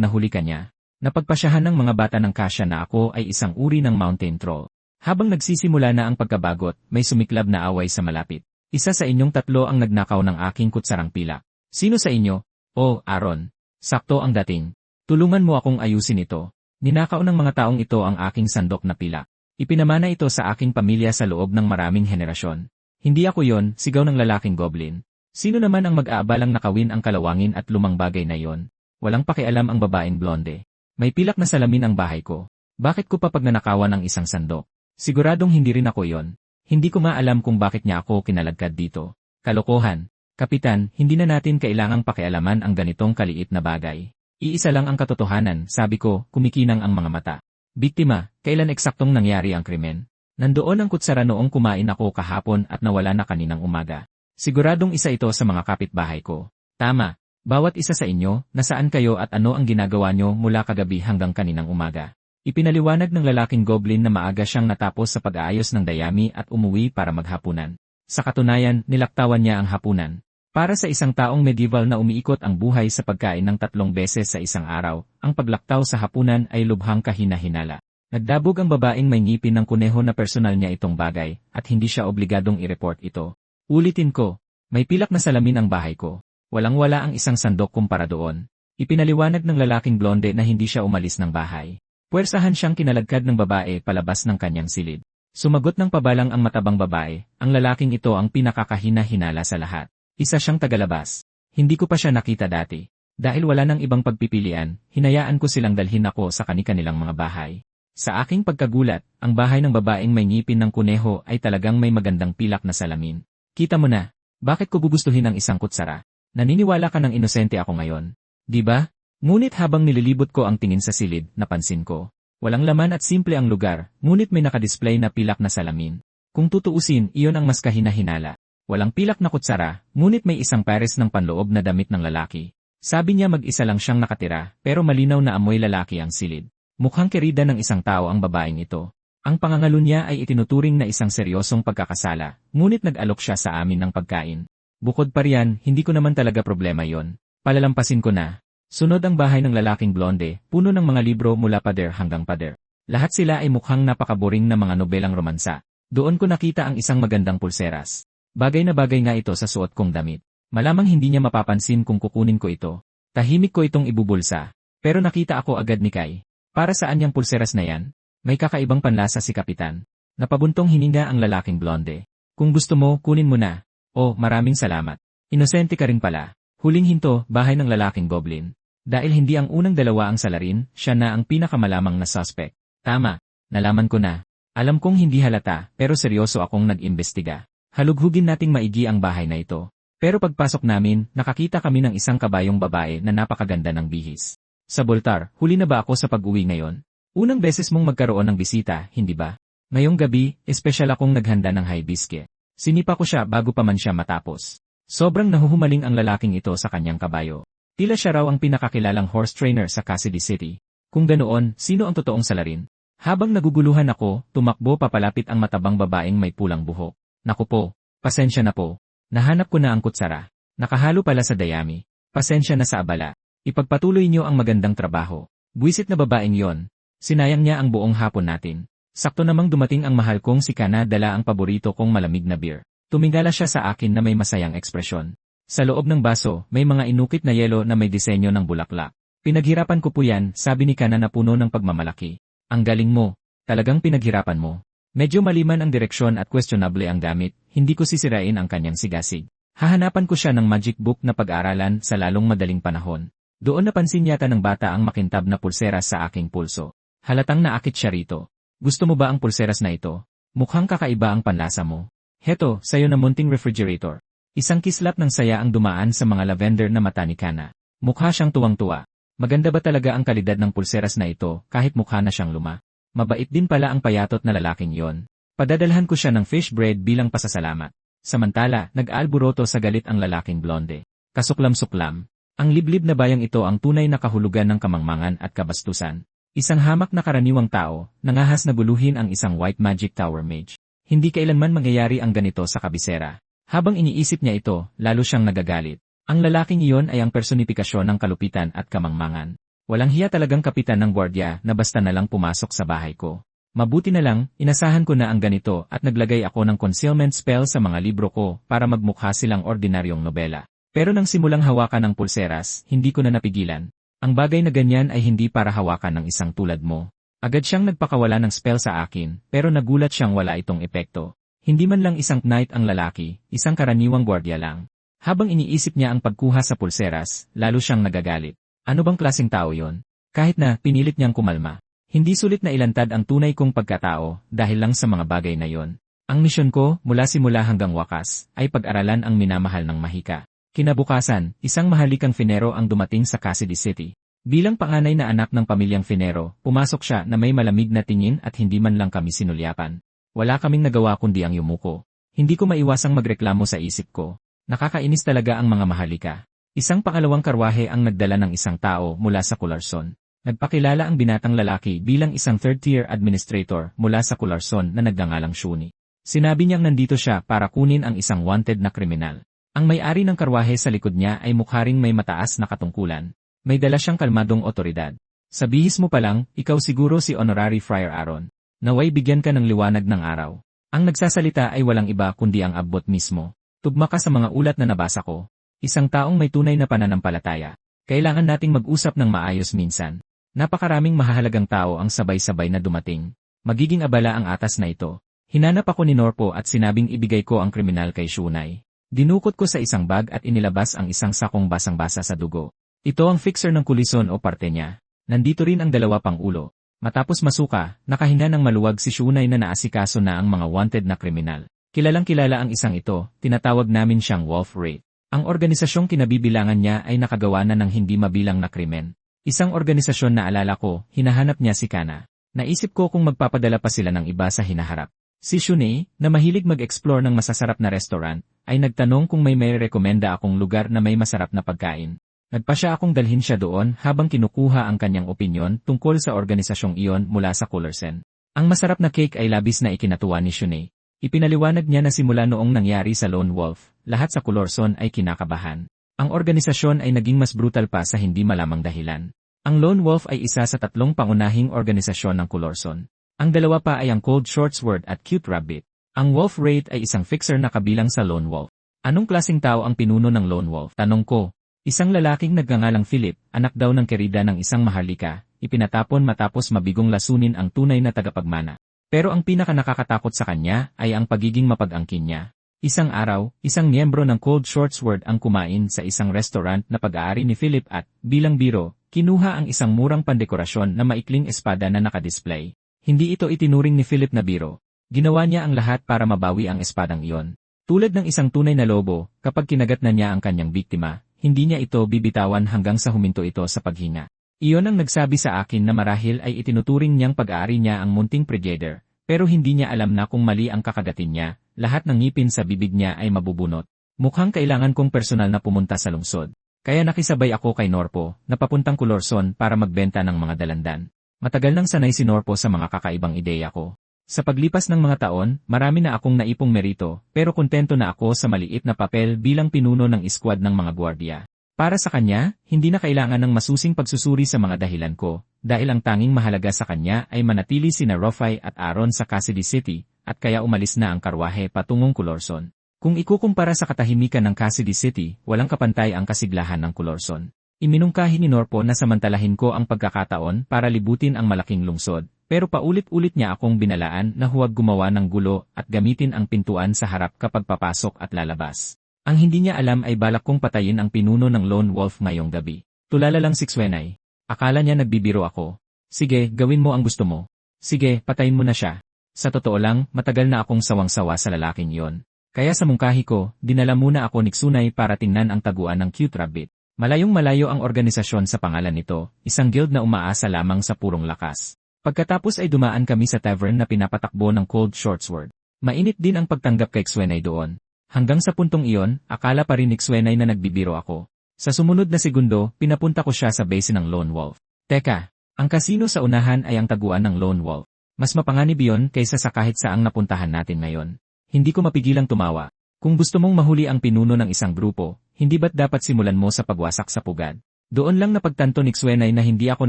nahuli kanya. Napagpasyahan ng mga bata ng kasya na ako ay isang uri ng mountain troll. Habang nagsisimula na ang pagkabagot, may sumiklab na away sa malapit. Isa sa inyong tatlo ang nagnakaw ng aking kutsarang pilak. Sino sa inyo? Oh, Aaron. Sakto ang dating. Tulungan mo akong ayusin ito. Ninakaw ng mga taong ito ang aking sandok na pilak. Ipinamana ito sa aking pamilya sa loob ng maraming henerasyon. Hindi ako yon, sigaw ng lalaking goblin. Sino naman ang mag-aabalang nakawin ang kalawangin at lumang bagay na yon? Walang pakialam ang babaeng blonde. May pilak na salamin ang bahay ko. Bakit ko pa pagnanakawan ang isang sandok? Siguradong hindi rin ako yon. Hindi ko maalam kung bakit niya ako kinalagkad dito. Kalokohan. Kapitan, hindi na natin kailangang pakialaman ang ganitong kaliit na bagay. Iisa lang ang katotohanan, sabi ko, kumikinang ang mga mata. Biktima, kailan eksaktong nangyari ang krimen? Nandoon ang kutsara noong kumain ako kahapon at nawala na kaninang umaga. Siguradong isa ito sa mga kapitbahay ko. Tama. Bawat isa sa inyo, nasaan kayo at ano ang ginagawa nyo mula kagabi hanggang kaninang umaga. Ipinaliwanag ng lalaking goblin na maaga siyang natapos sa pag-aayos ng dayami at umuwi para maghapunan. Sa katunayan, nilaktawan niya ang hapunan. Para sa isang taong medieval na umiikot ang buhay sa pagkain ng 3 beses sa isang araw, ang paglaktaw sa hapunan ay lubhang kahina-hinala. Nagdabog ang babaeng may ngipin ng kuneho na personal niya itong bagay at hindi siya obligadong i-report ito. Ulitin ko, may pilak na salamin ang bahay ko. Walang-wala ang isang sandok kumpara doon. Ipinaliwanag ng lalaking blonde na hindi siya umalis ng bahay. Puwersahan siyang kinalagkad ng babae palabas ng kanyang silid. Sumagot ng pabalang ang matabang babae, ang lalaking ito ang pinakakahina-hinala sa lahat. Isa siyang tagalabas. Hindi ko pa siya nakita dati. Dahil wala nang ibang pagpipilian, hinayaan ko silang dalhin ako sa kani-kanilang mga bahay. Sa aking pagkagulat, ang bahay ng babaeng may ngipin ng kuneho ay talagang may magandang pilak na salamin. Kita mo na, bakit ko gugustuhin ang isang kutsara? Naniniwala ka ng inosente ako ngayon. Di ba? Ngunit habang nililibot ko ang tingin sa silid, napansin ko. Walang laman at simple ang lugar, ngunit may nakadisplay na pilak na salamin. Kung tutuusin, iyon ang mas kahina-hinala. Walang pilak na kutsara, ngunit may isang pares ng panloob na damit ng lalaki. Sabi niya mag-isa lang siyang nakatira, pero malinaw na amoy lalaki ang silid. Mukhang kerida ng isang tao ang babaeng ito. Ang pangangalo niya ay itinuturing na isang seryosong pagkakasala, ngunit nag-alok siya sa amin ng pagkain. Bukod pa riyan, hindi ko naman talaga problema yon. Palalampasin ko na. Sunod ang bahay ng lalaking blonde, puno ng mga libro mula pader hanggang pader. Lahat sila ay mukhang napakaboring na mga nobelang romansa. Doon ko nakita ang isang magandang pulseras. Bagay na bagay nga ito sa suot kong damit. Malamang hindi niya mapapansin kung kukunin ko ito. Tahimik ko itong ibubulsa. Pero nakita ako agad ni Kai. Para saan yung pulseras na yan? May kakaibang panlasa si Kapitan. Napabuntong hininga ang lalaking blonde. Kung gusto mo, kunin mo na. Oh, maraming salamat. Inosente ka rin pala. Huling hinto, bahay ng lalaking goblin. Dahil hindi ang unang dalawa ang salarin, siya na ang pinakamalamang na suspect. Tama, nalaman ko na. Alam kong hindi halata, pero seryoso akong nag-imbestiga. Halughugin nating maigi ang bahay na ito. Pero pagpasok namin, nakakita kami ng isang kabayong babae na napakaganda ng bihis. Sa Boltar, huli na ba ako sa pag-uwi ngayon? Unang beses mong magkaroon ng bisita, hindi ba? Ngayong gabi, espesyal akong naghanda ng hibisque. Sinipa ko siya bago pa man siya matapos. Sobrang nahuhumaling ang lalaking ito sa kanyang kabayo. Tila siya raw ang pinakakilalang horse trainer sa Cassidy City. Kung ganoon, sino ang totoong salarin? Habang naguguluhan ako, tumakbo papalapit ang matabang babaeng may pulang buhok. Naku po, pasensya na po. Nahanap ko na ang kutsara. Nakahalo pala sa dayami. Pasensya na sa abala. Ipagpatuloy niyo ang magandang trabaho. Buwisit na babaeng yon. Sinayang niya ang buong hapon natin. Sakto namang dumating ang mahal kong si Kana dala ang paborito kong malamig na beer. Tumingala siya sa akin na may masayang ekspresyon. Sa loob ng baso, may mga inukit na yelo na may disenyo ng bulaklak. Pinaghirapan ko po yan, sabi ni Kana na puno ng pagmamalaki. Ang galing mo. Talagang pinaghirapan mo. Medyo maliman ang direksyon at questionable ang gamit, hindi ko sisirain ang kanyang sigasig. Hahanapan ko siya ng magic book na pag-aaralan sa lalong madaling panahon. Doon napansin yata ng bata ang makintab na pulseras sa aking pulso. Halatang naakit siya rito. Gusto mo ba ang pulseras na ito? Mukhang kakaiba ang panlasa mo. Heto, sayo na munting refrigerator. Isang kislap ng saya ang dumaan sa mga lavender na mata ni Kana. Mukha siyang tuwang-tuwa. Maganda ba talaga ang kalidad ng pulseras na ito kahit mukha na siyang luma? Mabait din pala ang payatot na lalaking yon. Padadalhan ko siya ng fish bread bilang pasasalamat. Samantala, nag-aalburoto sa galit ang lalaking blonde. Kasuklam-suklam. Ang liblib na bayang ito ang tunay na kahulugan ng kamangmangan at kabastusan. Isang hamak na karaniwang tao, nangahas na guluhin ang isang white magic tower mage. Hindi kailanman mangyayari ang ganito sa kabisera. Habang iniisip niya ito, lalo siyang nagagalit. Ang lalaking iyon ay ang personifikasyon ng kalupitan at kamangmangan. Walang hiya talagang kapitan ng gwardya na basta na lang pumasok sa bahay ko. Mabuti na lang, inasahan ko na ang ganito at naglagay ako ng concealment spell sa mga libro ko para magmukha silang ordinaryong nobela. Pero nang simulang hawakan ng pulseras, hindi ko na napigilan. Ang bagay na ganyan ay hindi para hawakan ng isang tulad mo. Agad siyang nagpakawala ng spell sa akin, pero nagulat siyang wala itong epekto. Hindi man lang isang knight ang lalaki, isang karaniwang gwardya lang. Habang iniisip niya ang pagkuha sa pulseras, lalo siyang nagagalit. Ano bang klaseng tao yon? Kahit na, pinilit niyang kumalma. Hindi sulit na ilantad ang tunay kong pagkatao dahil lang sa mga bagay na yon. Ang misyon ko, mula simula hanggang wakas, ay pag-aralan ang minamahal ng mahika. Kinabukasan, isang mahalikang Finero ang dumating sa Cassidy City. Bilang panganay na anak ng pamilyang Finero, pumasok siya na may malamig na tingin at hindi man lang kami sinulyapan. Wala kaming nagawa kundi ang yumuko. Hindi ko maiwasang magreklamo sa isip ko. Nakakainis talaga ang mga mahalika. Isang pangalawang karwahe ang nagdala ng isang tao mula sa Cularson. Nagpakilala ang binatang lalaki bilang isang third-tier administrator mula sa Cularson na nagngangalang Shuni. Sinabi niyang nandito siya para kunin ang isang wanted na kriminal. Ang may-ari ng karwahe sa likod niya ay mukha ring may mataas na katungkulan. May dala siyang kalmadong otoridad. Sa bihis mo pa lang, ikaw siguro si Honorary Friar Aaron. Naway bigyan ka ng liwanag ng araw. Ang nagsasalita ay walang iba kundi ang abbot mismo. Tugma ka sa mga ulat na nabasa ko. Isang taong may tunay na pananampalataya. Kailangan nating mag-usap ng maayos minsan. Napakaraming mahahalagang tao ang sabay-sabay na dumating. Magiging abala ang atas na ito. Hinanap ako ni Norpo at sinabing ibigay ko ang kriminal kay Shunay. Dinukot ko sa isang bag at inilabas ang isang sakong basang-basa sa dugo. Ito ang fixer ng kulison o parte niya. Nandito rin ang dalawa pang ulo. Matapos masuka, nakahinga ng maluwag si Shunay na naasikaso na ang mga wanted na kriminal. Kilalang-kilala ang isang ito, tinatawag namin siyang Wolf Wraith. Ang organisasyong kinabibilangan niya ay nakagawa na ng hindi mabilang na krimen. Isang organisasyon na alala ko, hinahanap niya si Kana. Naisip ko kung magpapadala pa sila ng iba sa hinaharap. Si Shunay, na mahilig mag-explore ng masasarap na restaurant, ay nagtanong kung may rekomenda akong lugar na may masarap na pagkain. Nagpa siya akong dalhin siya doon habang kinukuha ang kanyang opinyon tungkol sa organisasyong iyon mula sa Cularson. Ang masarap na cake ay labis na ikinatuwa ni Shunay. Ipinaliwanag niya na simula noong nangyari sa Lone Wolf, lahat sa Cularson ay kinakabahan. Ang organisasyon ay naging mas brutal pa sa hindi malamang dahilan. Ang Lone Wolf ay isa sa 3 pangunahing organisasyon ng Cularson. Ang dalawa pa ay ang Cold Shortsword at Cute Rabbit. Ang Wolf Wraith ay isang fixer na kabilang sa Lone Wolf. Anong klaseng tao ang pinuno ng Lone Wolf? Tanong ko. Isang lalaking nagngangalang Philip, anak daw ng kerida ng isang maharlika, ipinatapon matapos mabigong lasunin ang tunay na tagapagmana. Pero ang pinaka-nakakatakot sa kanya ay ang pagiging mapag-angkin niya. Isang araw, isang miyembro ng Cold Shortsword ang kumain sa isang restaurant na pag-aari ni Philip at, bilang biro, kinuha ang isang murang pandekorasyon na maikling espada na nakadisplay. Hindi ito itinuring ni Philip na biro. Ginawa niya ang lahat para mabawi ang espadang iyon. Tulad ng isang tunay na lobo, kapag kinagat na niya ang kanyang biktima, hindi niya ito bibitawan hanggang sa huminto ito sa paghinga. Iyon ang nagsabi sa akin na marahil ay itinuturing niyang pag-aari niya ang munting predator, pero hindi niya alam na kung mali ang kakagatin niya, lahat ng ngipin sa bibig niya ay mabubunot. Mukhang kailangan kong personal na pumunta sa lungsod. Kaya nakisabay ako kay Norpo, na papuntang Cularson para magbenta ng mga dalandan. Matagal nang sanay si Norpo sa mga kakaibang ideya ko. Sa paglipas ng mga taon, marami na akong naipong merito, pero kontento na ako sa maliit na papel bilang pinuno ng iskwad ng mga gwardiya. Para sa kanya, hindi na kailangan ng masusing pagsusuri sa mga dahilan ko, dahil ang tanging mahalaga sa kanya ay manatili sina Rofai at Aaron sa Cassidy City, at kaya umalis na ang karwahe patungong Culorson. Kung ikukumpara sa katahimikan ng Cassidy City, walang kapantay ang kasiglahan ng Culorson. Iminungkahi ni Norpo na samantalahin ko ang pagkakataon para libutin ang malaking lungsod, pero paulit-ulit niya akong binalaan na huwag gumawa ng gulo at gamitin ang pintuan sa harap kapag papasok at lalabas. Ang hindi niya alam ay balak kong patayin ang pinuno ng Lone Wolf ngayong gabi. Tulala lang si Xwenay. Akala niya nagbibiro ako. Sige, gawin mo ang gusto mo. Sige, patayin mo na siya. Sa totoo lang, matagal na akong sawang-sawa sa lalaking iyon. Kaya sa mungkahi ko, dinala muna ako ni Xunay para tingnan ang taguan ng Cute Rabbit. Malayong malayo ang organisasyon sa pangalan nito, isang guild na umaasa lamang sa purong lakas. Pagkatapos ay dumaan kami sa tavern na pinapatakbo ng Cold Shortsword. Mainit din ang pagtanggap kay Xwenay doon. Hanggang sa puntong iyon, akala pa rin ni Xwenay na nagbibiro ako. Sa sumunod na segundo, pinapunta ko siya sa base ng Lone Wolf. Teka, ang kasino sa unahan ay ang taguan ng Lone Wolf. Mas mapanganib iyon kaysa sa kahit saang napuntahan natin ngayon. Hindi ko mapigilang tumawa. Kung gusto mong mahuli ang pinuno ng isang grupo, hindi ba't dapat simulan mo sa pagwasak sa pugad? Doon lang napagtanto ni Xwenay na hindi ako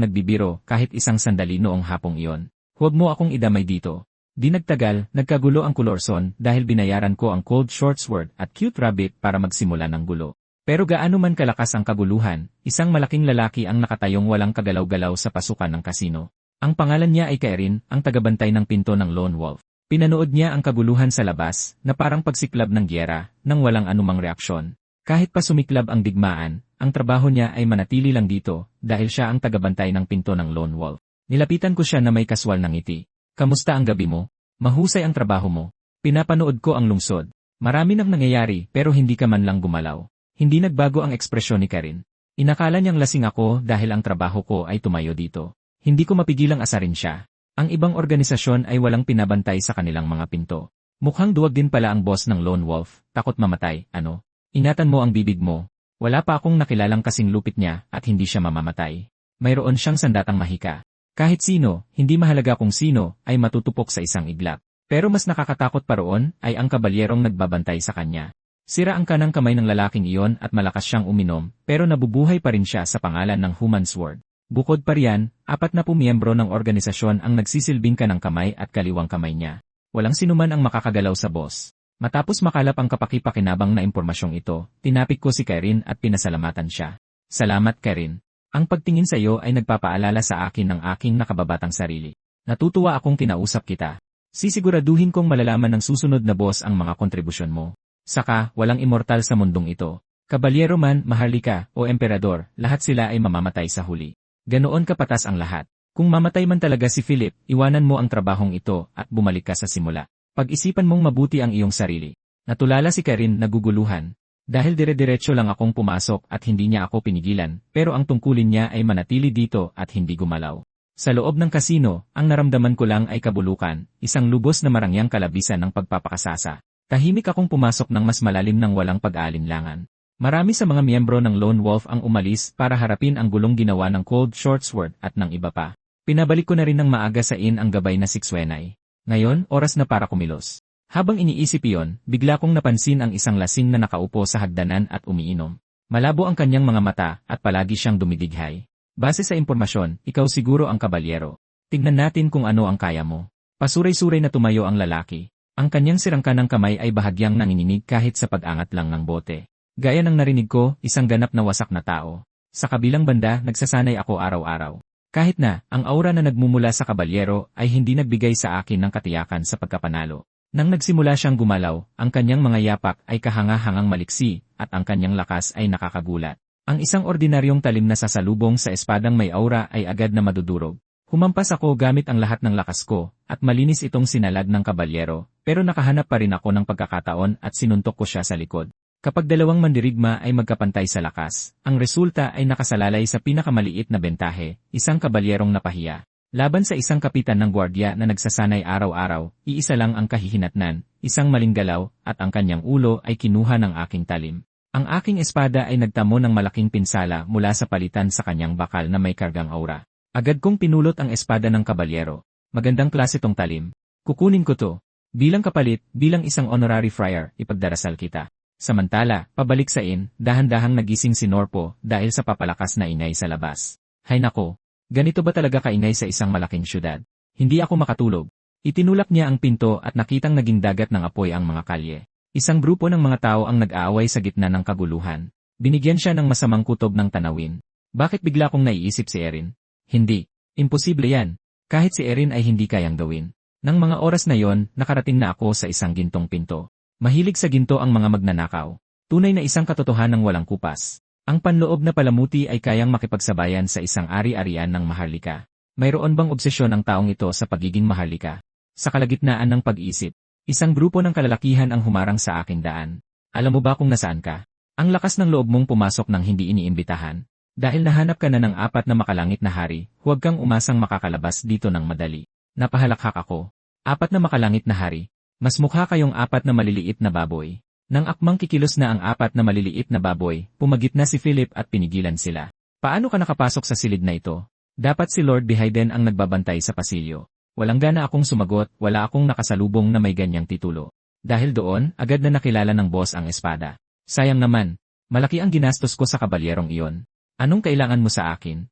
nagbibiro kahit isang sandali noong hapong iyon. Huwag mo akong idamay dito. Di nagtagal, nagkagulo ang Culorson dahil binayaran ko ang Cold Shortsword at Cute Rabbit para magsimula ng gulo. Pero gaano man kalakas ang kaguluhan, isang malaking lalaki ang nakatayong walang kagalaw-galaw sa pasukan ng kasino. Ang pangalan niya ay Kairin, ang tagabantay ng pinto ng Lone Wolf. Pinanood niya ang kaguluhan sa labas, na parang pagsiklab ng gyera, nang walang anumang reaksyon. Kahit pa sumiklab ang digmaan, ang trabaho niya ay manatili lang dito, dahil siya ang tagabantay ng pinto ng Lone Wolf. Nilapitan ko siya na may kaswal ng ngiti. Kamusta ang gabi mo? Mahusay ang trabaho mo. Pinapanood ko ang lungsod. Marami nang nangyayari pero hindi ka man lang gumalaw. Hindi nagbago ang ekspresyon ni Kairin. Inakala niyang lasing ako dahil ang trabaho ko ay tumayo dito. Hindi ko mapigilang asarin siya. Ang ibang organisasyon ay walang pinabantay sa kanilang mga pinto. Mukhang duwag din pala ang boss ng Lone Wolf, takot mamatay, ano? Ingatan mo ang bibig mo. Wala pa akong nakilalang kasing lupit niya at hindi siya mamamatay. Mayroon siyang sandatang mahika. Kahit sino, hindi mahalaga kung sino, ay matutupok sa isang iglap. Pero mas nakakatakot pa roon ay ang kabalyerong nagbabantay sa kanya. Sira ang kanang kamay ng lalaking iyon at malakas siyang uminom, pero nabubuhay pa rin siya sa pangalan ng Human Sword. Bukod pa riyan, 40 miyembro ng organisasyon ang nagsisilbing kanang kamay at kaliwang kamay niya. Walang sinuman ang makakagalaw sa boss. Matapos makalap ang kapaki-pakinabang na impormasyong ito, tinapik ko si Kairin at pinasalamatan siya. Salamat Kairin. Ang pagtingin sa iyo ay nagpapaalala sa akin ng aking nakababatang sarili. Natutuwa akong kinausap kita. Sisiguraduhin kong malalaman ng susunod na boss ang mga kontribusyon mo. Saka, walang immortal sa mundong ito. Kabalyero man, maharlika, o emperador, lahat sila ay mamamatay sa huli. Ganoon kapatas ang lahat. Kung mamatay man talaga si Philip, iwanan mo ang trabahong ito at bumalik ka sa simula. Pag-isipan mong mabuti ang iyong sarili. Natulala si Kairin naguguluhan. Dahil dire-diretso lang akong pumasok at hindi niya ako pinigilan, pero ang tungkulin niya ay manatili dito at hindi gumalaw. Sa loob ng kasino, ang naramdaman ko lang ay kabulukan, isang lubos na marangyang kalabisan ng pagpapakasasa. Tahimik akong pumasok ng mas malalim ng walang pag-aalinlangan. Marami sa mga miyembro ng Lone Wolf ang umalis para harapin ang gulong ginawa ng Cold Shortsword at ng iba pa. Pinabalik ko na rin ng maaga sa ang gabay na si Xwenay. Ngayon, oras na para kumilos. Habang iniisip iyon, bigla kong napansin ang isang lasing na nakaupo sa hagdanan at umiinom. Malabo ang kanyang mga mata at palagi siyang dumidighay. Base sa impormasyon, ikaw siguro ang kabalyero. Tignan natin kung ano ang kaya mo. Pasuray-suray na tumayo ang lalaki. Ang kanyang sirangkanang kamay ay bahagyang nanginginig kahit sa pag-angat lang ng bote. Gaya ng narinig ko, isang ganap na wasak na tao. Sa kabilang banda, nagsasanay ako araw-araw. Kahit na, ang aura na nagmumula sa kabalyero ay hindi nagbigay sa akin ng katiyakan sa pagkapanalo. Nang nagsimula siyang gumalaw, ang kanyang mga yapak ay kahanga-hangang maliksi, at ang kanyang lakas ay nakakagulat. Ang isang ordinaryong talim na sasalubong sa espadang may aura ay agad na madudurog. Humampas ako gamit ang lahat ng lakas ko, at malinis itong sinalag ng kabalyero, pero nakahanap pa rin ako ng pagkakataon at sinuntok ko siya sa likod. Kapag dalawang mandirigma ay magkapantay sa lakas, ang resulta ay nakasalalay sa pinakamaliit na bentahe, isang kabalyerong napahiya. Laban sa isang kapitan ng gwardya na nagsasanay araw-araw, iisa lang ang kahihinatnan, isang maling galaw, at ang kanyang ulo ay kinuha ng aking talim. Ang aking espada ay nagtamo ng malaking pinsala mula sa palitan sa kanyang bakal na may kargang aura. Agad kong pinulot ang espada ng kabalyero. Magandang klase tong talim. Kukunin ko to. Bilang kapalit, bilang isang honorary friar, ipagdarasal kita. Samantala, pabalik sa inn, dahan-dahang nagising si Norpo dahil sa papalakas na ingay sa labas. Hay nako, ganito ba talaga kaingay sa isang malaking syudad? Hindi ako makatulog. Itinulak niya ang pinto at nakitang naging dagat ng apoy ang mga kalye. Isang grupo ng mga tao ang nag-aaway sa gitna ng kaguluhan. Binigyan siya ng masamang kutob ng tanawin. Bakit bigla kong naiisip si Erin? Hindi. Imposible yan. Kahit si Erin ay hindi kayang gawin. Nang mga oras na yon, nakarating na ako sa isang gintong pinto. Mahilig sa ginto ang mga magnanakaw. Tunay na isang katotohanan ng walang kupas. Ang panloob na palamuti ay kayang makipagsabayan sa isang ari-arian ng maharlika. Mayroon bang obsesyon ang taong ito sa pagiging maharlika? Sa kalagitnaan ng pag-iisip, isang grupo ng kalalakihan ang humarang sa aking daan. Alam mo ba kung nasaan ka? Ang lakas ng loob mong pumasok nang hindi iniimbitahan. Dahil nahanap ka na ng 4 na makalangit na hari, huwag kang umasang makakalabas dito ng madali. Napahalakhak ako. 4 na makalangit na hari. Mas mukha kayong 4 na maliliit na baboy. Nang akmang kikilos na ang 4 na maliliit na baboy, pumagit na si Philip at pinigilan sila. Paano ka nakapasok sa silid na ito? Dapat si Lord Behayden ang nagbabantay sa pasilyo. Walang gana akong sumagot, wala akong nakasalubong na may ganyang titulo. Dahil doon, agad na nakilala ng boss ang espada. Sayang naman, malaki ang ginastos ko sa kabalyerong iyon. Anong kailangan mo sa akin?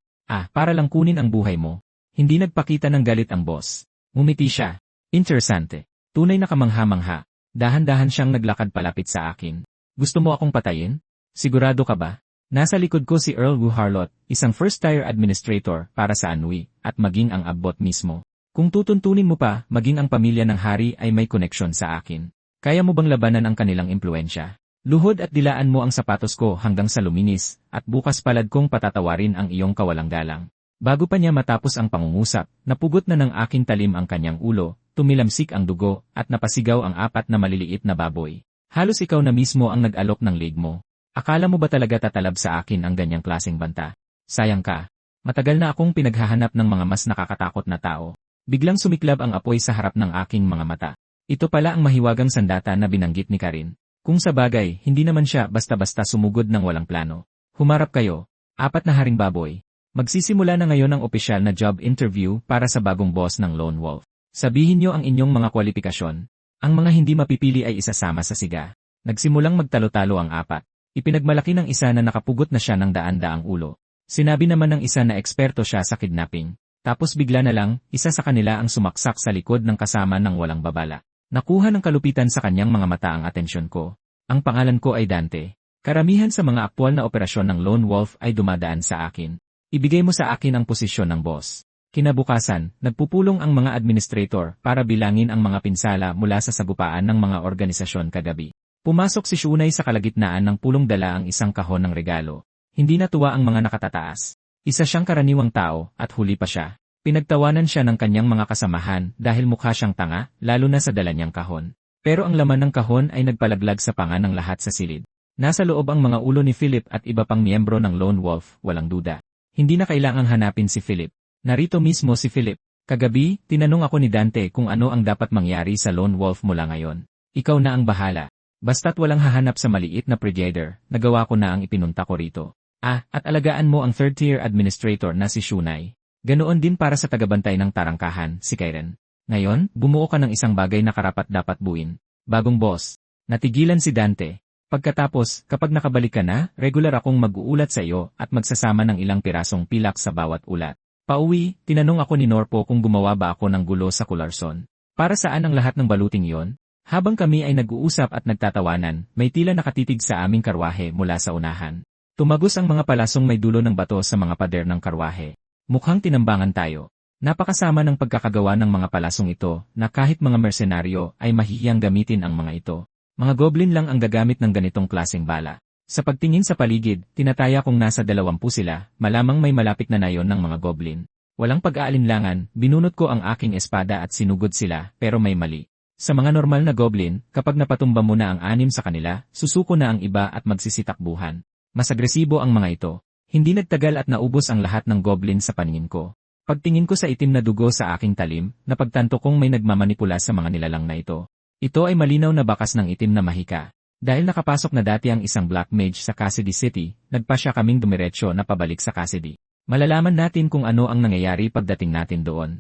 Para lang kunin ang buhay mo. Hindi nagpakita ng galit ang boss. Ngumiti siya. Interesante. Tunay na kamangha-mangha. Dahan-dahan siyang naglakad palapit sa akin. Gusto mo akong patayin? Sigurado ka ba? Nasa likod ko si Earl Wu Harlot, isang first-tier administrator para sa Anhui, at maging ang abbot mismo. Kung tutuntunin mo pa, maging ang pamilya ng hari ay may koneksyon sa akin. Kaya mo bang labanan ang kanilang impluensya? Luhod at dilaan mo ang sapatos ko hanggang sa luminis, at bukas palad kong patatawarin ang iyong kawalang galang. Bago pa niya matapos ang pangungusap, napugot na ng aking talim ang kanyang ulo, tumilamsik ang dugo, at napasigaw ang 4 na maliliit na baboy. Halos ikaw na mismo ang nag-alok ng leg mo. Akala mo ba talaga tatalab sa akin ang ganyang klaseng banta? Sayang ka. Matagal na akong pinaghahanap ng mga mas nakakatakot na tao. Biglang sumiklab ang apoy sa harap ng aking mga mata. Ito pala ang mahiwagang sandata na binanggit ni Karin. Kung sa bagay, hindi naman siya basta-basta sumugod ng walang plano. Humarap kayo, 4 na haring baboy. Magsisimula na ngayon ang opisyal na job interview para sa bagong boss ng Lone Wolf. Sabihin niyo ang inyong mga kwalifikasyon. Ang mga hindi mapipili ay isasama sa siga. Nagsimulang magtalo-talo ang 4. Ipinagmalaki ng isa na nakapugot na siya ng daan-daang ulo. Sinabi naman ng isa na eksperto siya sa kidnapping. Tapos bigla na lang, isa sa kanila ang sumaksak sa likod ng kasama ng walang babala. Nakuha ng kalupitan sa kanyang mga mata ang atensyon ko. Ang pangalan ko ay Dante. Karamihan sa mga aktwal na operasyon ng Lone Wolf ay dumadaan sa akin. Ibigay mo sa akin ang posisyon ng boss. Kinabukasan, nagpupulong ang mga administrator para bilangin ang mga pinsala mula sa sagupaan ng mga organisasyon kagabi. Pumasok si Shunay sa kalagitnaan ng pulong dala ang isang kahon ng regalo. Hindi natuwa ang mga nakatataas. Isa siyang karaniwang tao, at huli pa siya. Pinagtawanan siya ng kanyang mga kasamahan dahil mukha siyang tanga, lalo na sa dala niyang kahon. Pero ang laman ng kahon ay nagpalaglag sa panga ng lahat sa silid. Nasa loob ang mga ulo ni Philip at iba pang miyembro ng Lone Wolf, walang duda. Hindi na kailangang hanapin si Philip. Narito mismo si Philip. Kagabi, tinanong ako ni Dante kung ano ang dapat mangyari sa Lone Wolf mula ngayon. Ikaw na ang bahala. Basta't walang hahanap sa maliit na predator, nagawa ko na ang ipinunta ko rito. At alagaan mo ang third-tier administrator na si Shunay. Ganoon din para sa tagabantay ng tarangkahan, si Kairen. Ngayon, bumuo ka ng isang bagay na karapat-dapat buuin. Bagong boss. Natigilan si Dante. Pagkatapos, kapag nakabalik ka na, regular akong mag-uulat sa iyo at magsasama ng ilang pirasong pilak sa bawat ulat. Pauwi, tinanong ako ni Norpo kung gumawa ba ako ng gulo sa Kularson. Para saan ang lahat ng baluting yon? Habang kami ay nag-uusap at nagtatawanan, may tila nakatitig sa aming karwahe mula sa unahan. Tumagos ang mga palasong may dulo ng bato sa mga pader ng karwahe. Mukhang tinambangan tayo. Napakasama ng pagkakagawa ng mga palasong ito na kahit mga mersenaryo ay mahihiyang gamitin ang mga ito. Mga goblin lang ang gagamit ng ganitong klaseng bala. Sa pagtingin sa paligid, tinataya kong nasa 20 sila, malamang may malapit na nayon ng mga goblin. Walang pag-aalinlangan, binunot ko ang aking espada at sinugod sila, pero may mali. Sa mga normal na goblin, kapag napatumba mo na ang 6 sa kanila, susuko na ang iba at magsisitakbuhan. Mas agresibo ang mga ito. Hindi nagtagal at naubos ang lahat ng goblin sa paningin ko. Pagtingin ko sa itim na dugo sa aking talim, napagtanto kong may nagmamanipula sa mga nilalang na ito. Ito ay malinaw na bakas ng itim na mahika. Dahil nakapasok na dati ang isang black mage sa Cassidy City, nagpa siya kaming dumiretso na pabalik sa Cassidy. Malalaman natin kung ano ang nangyayari pagdating natin doon.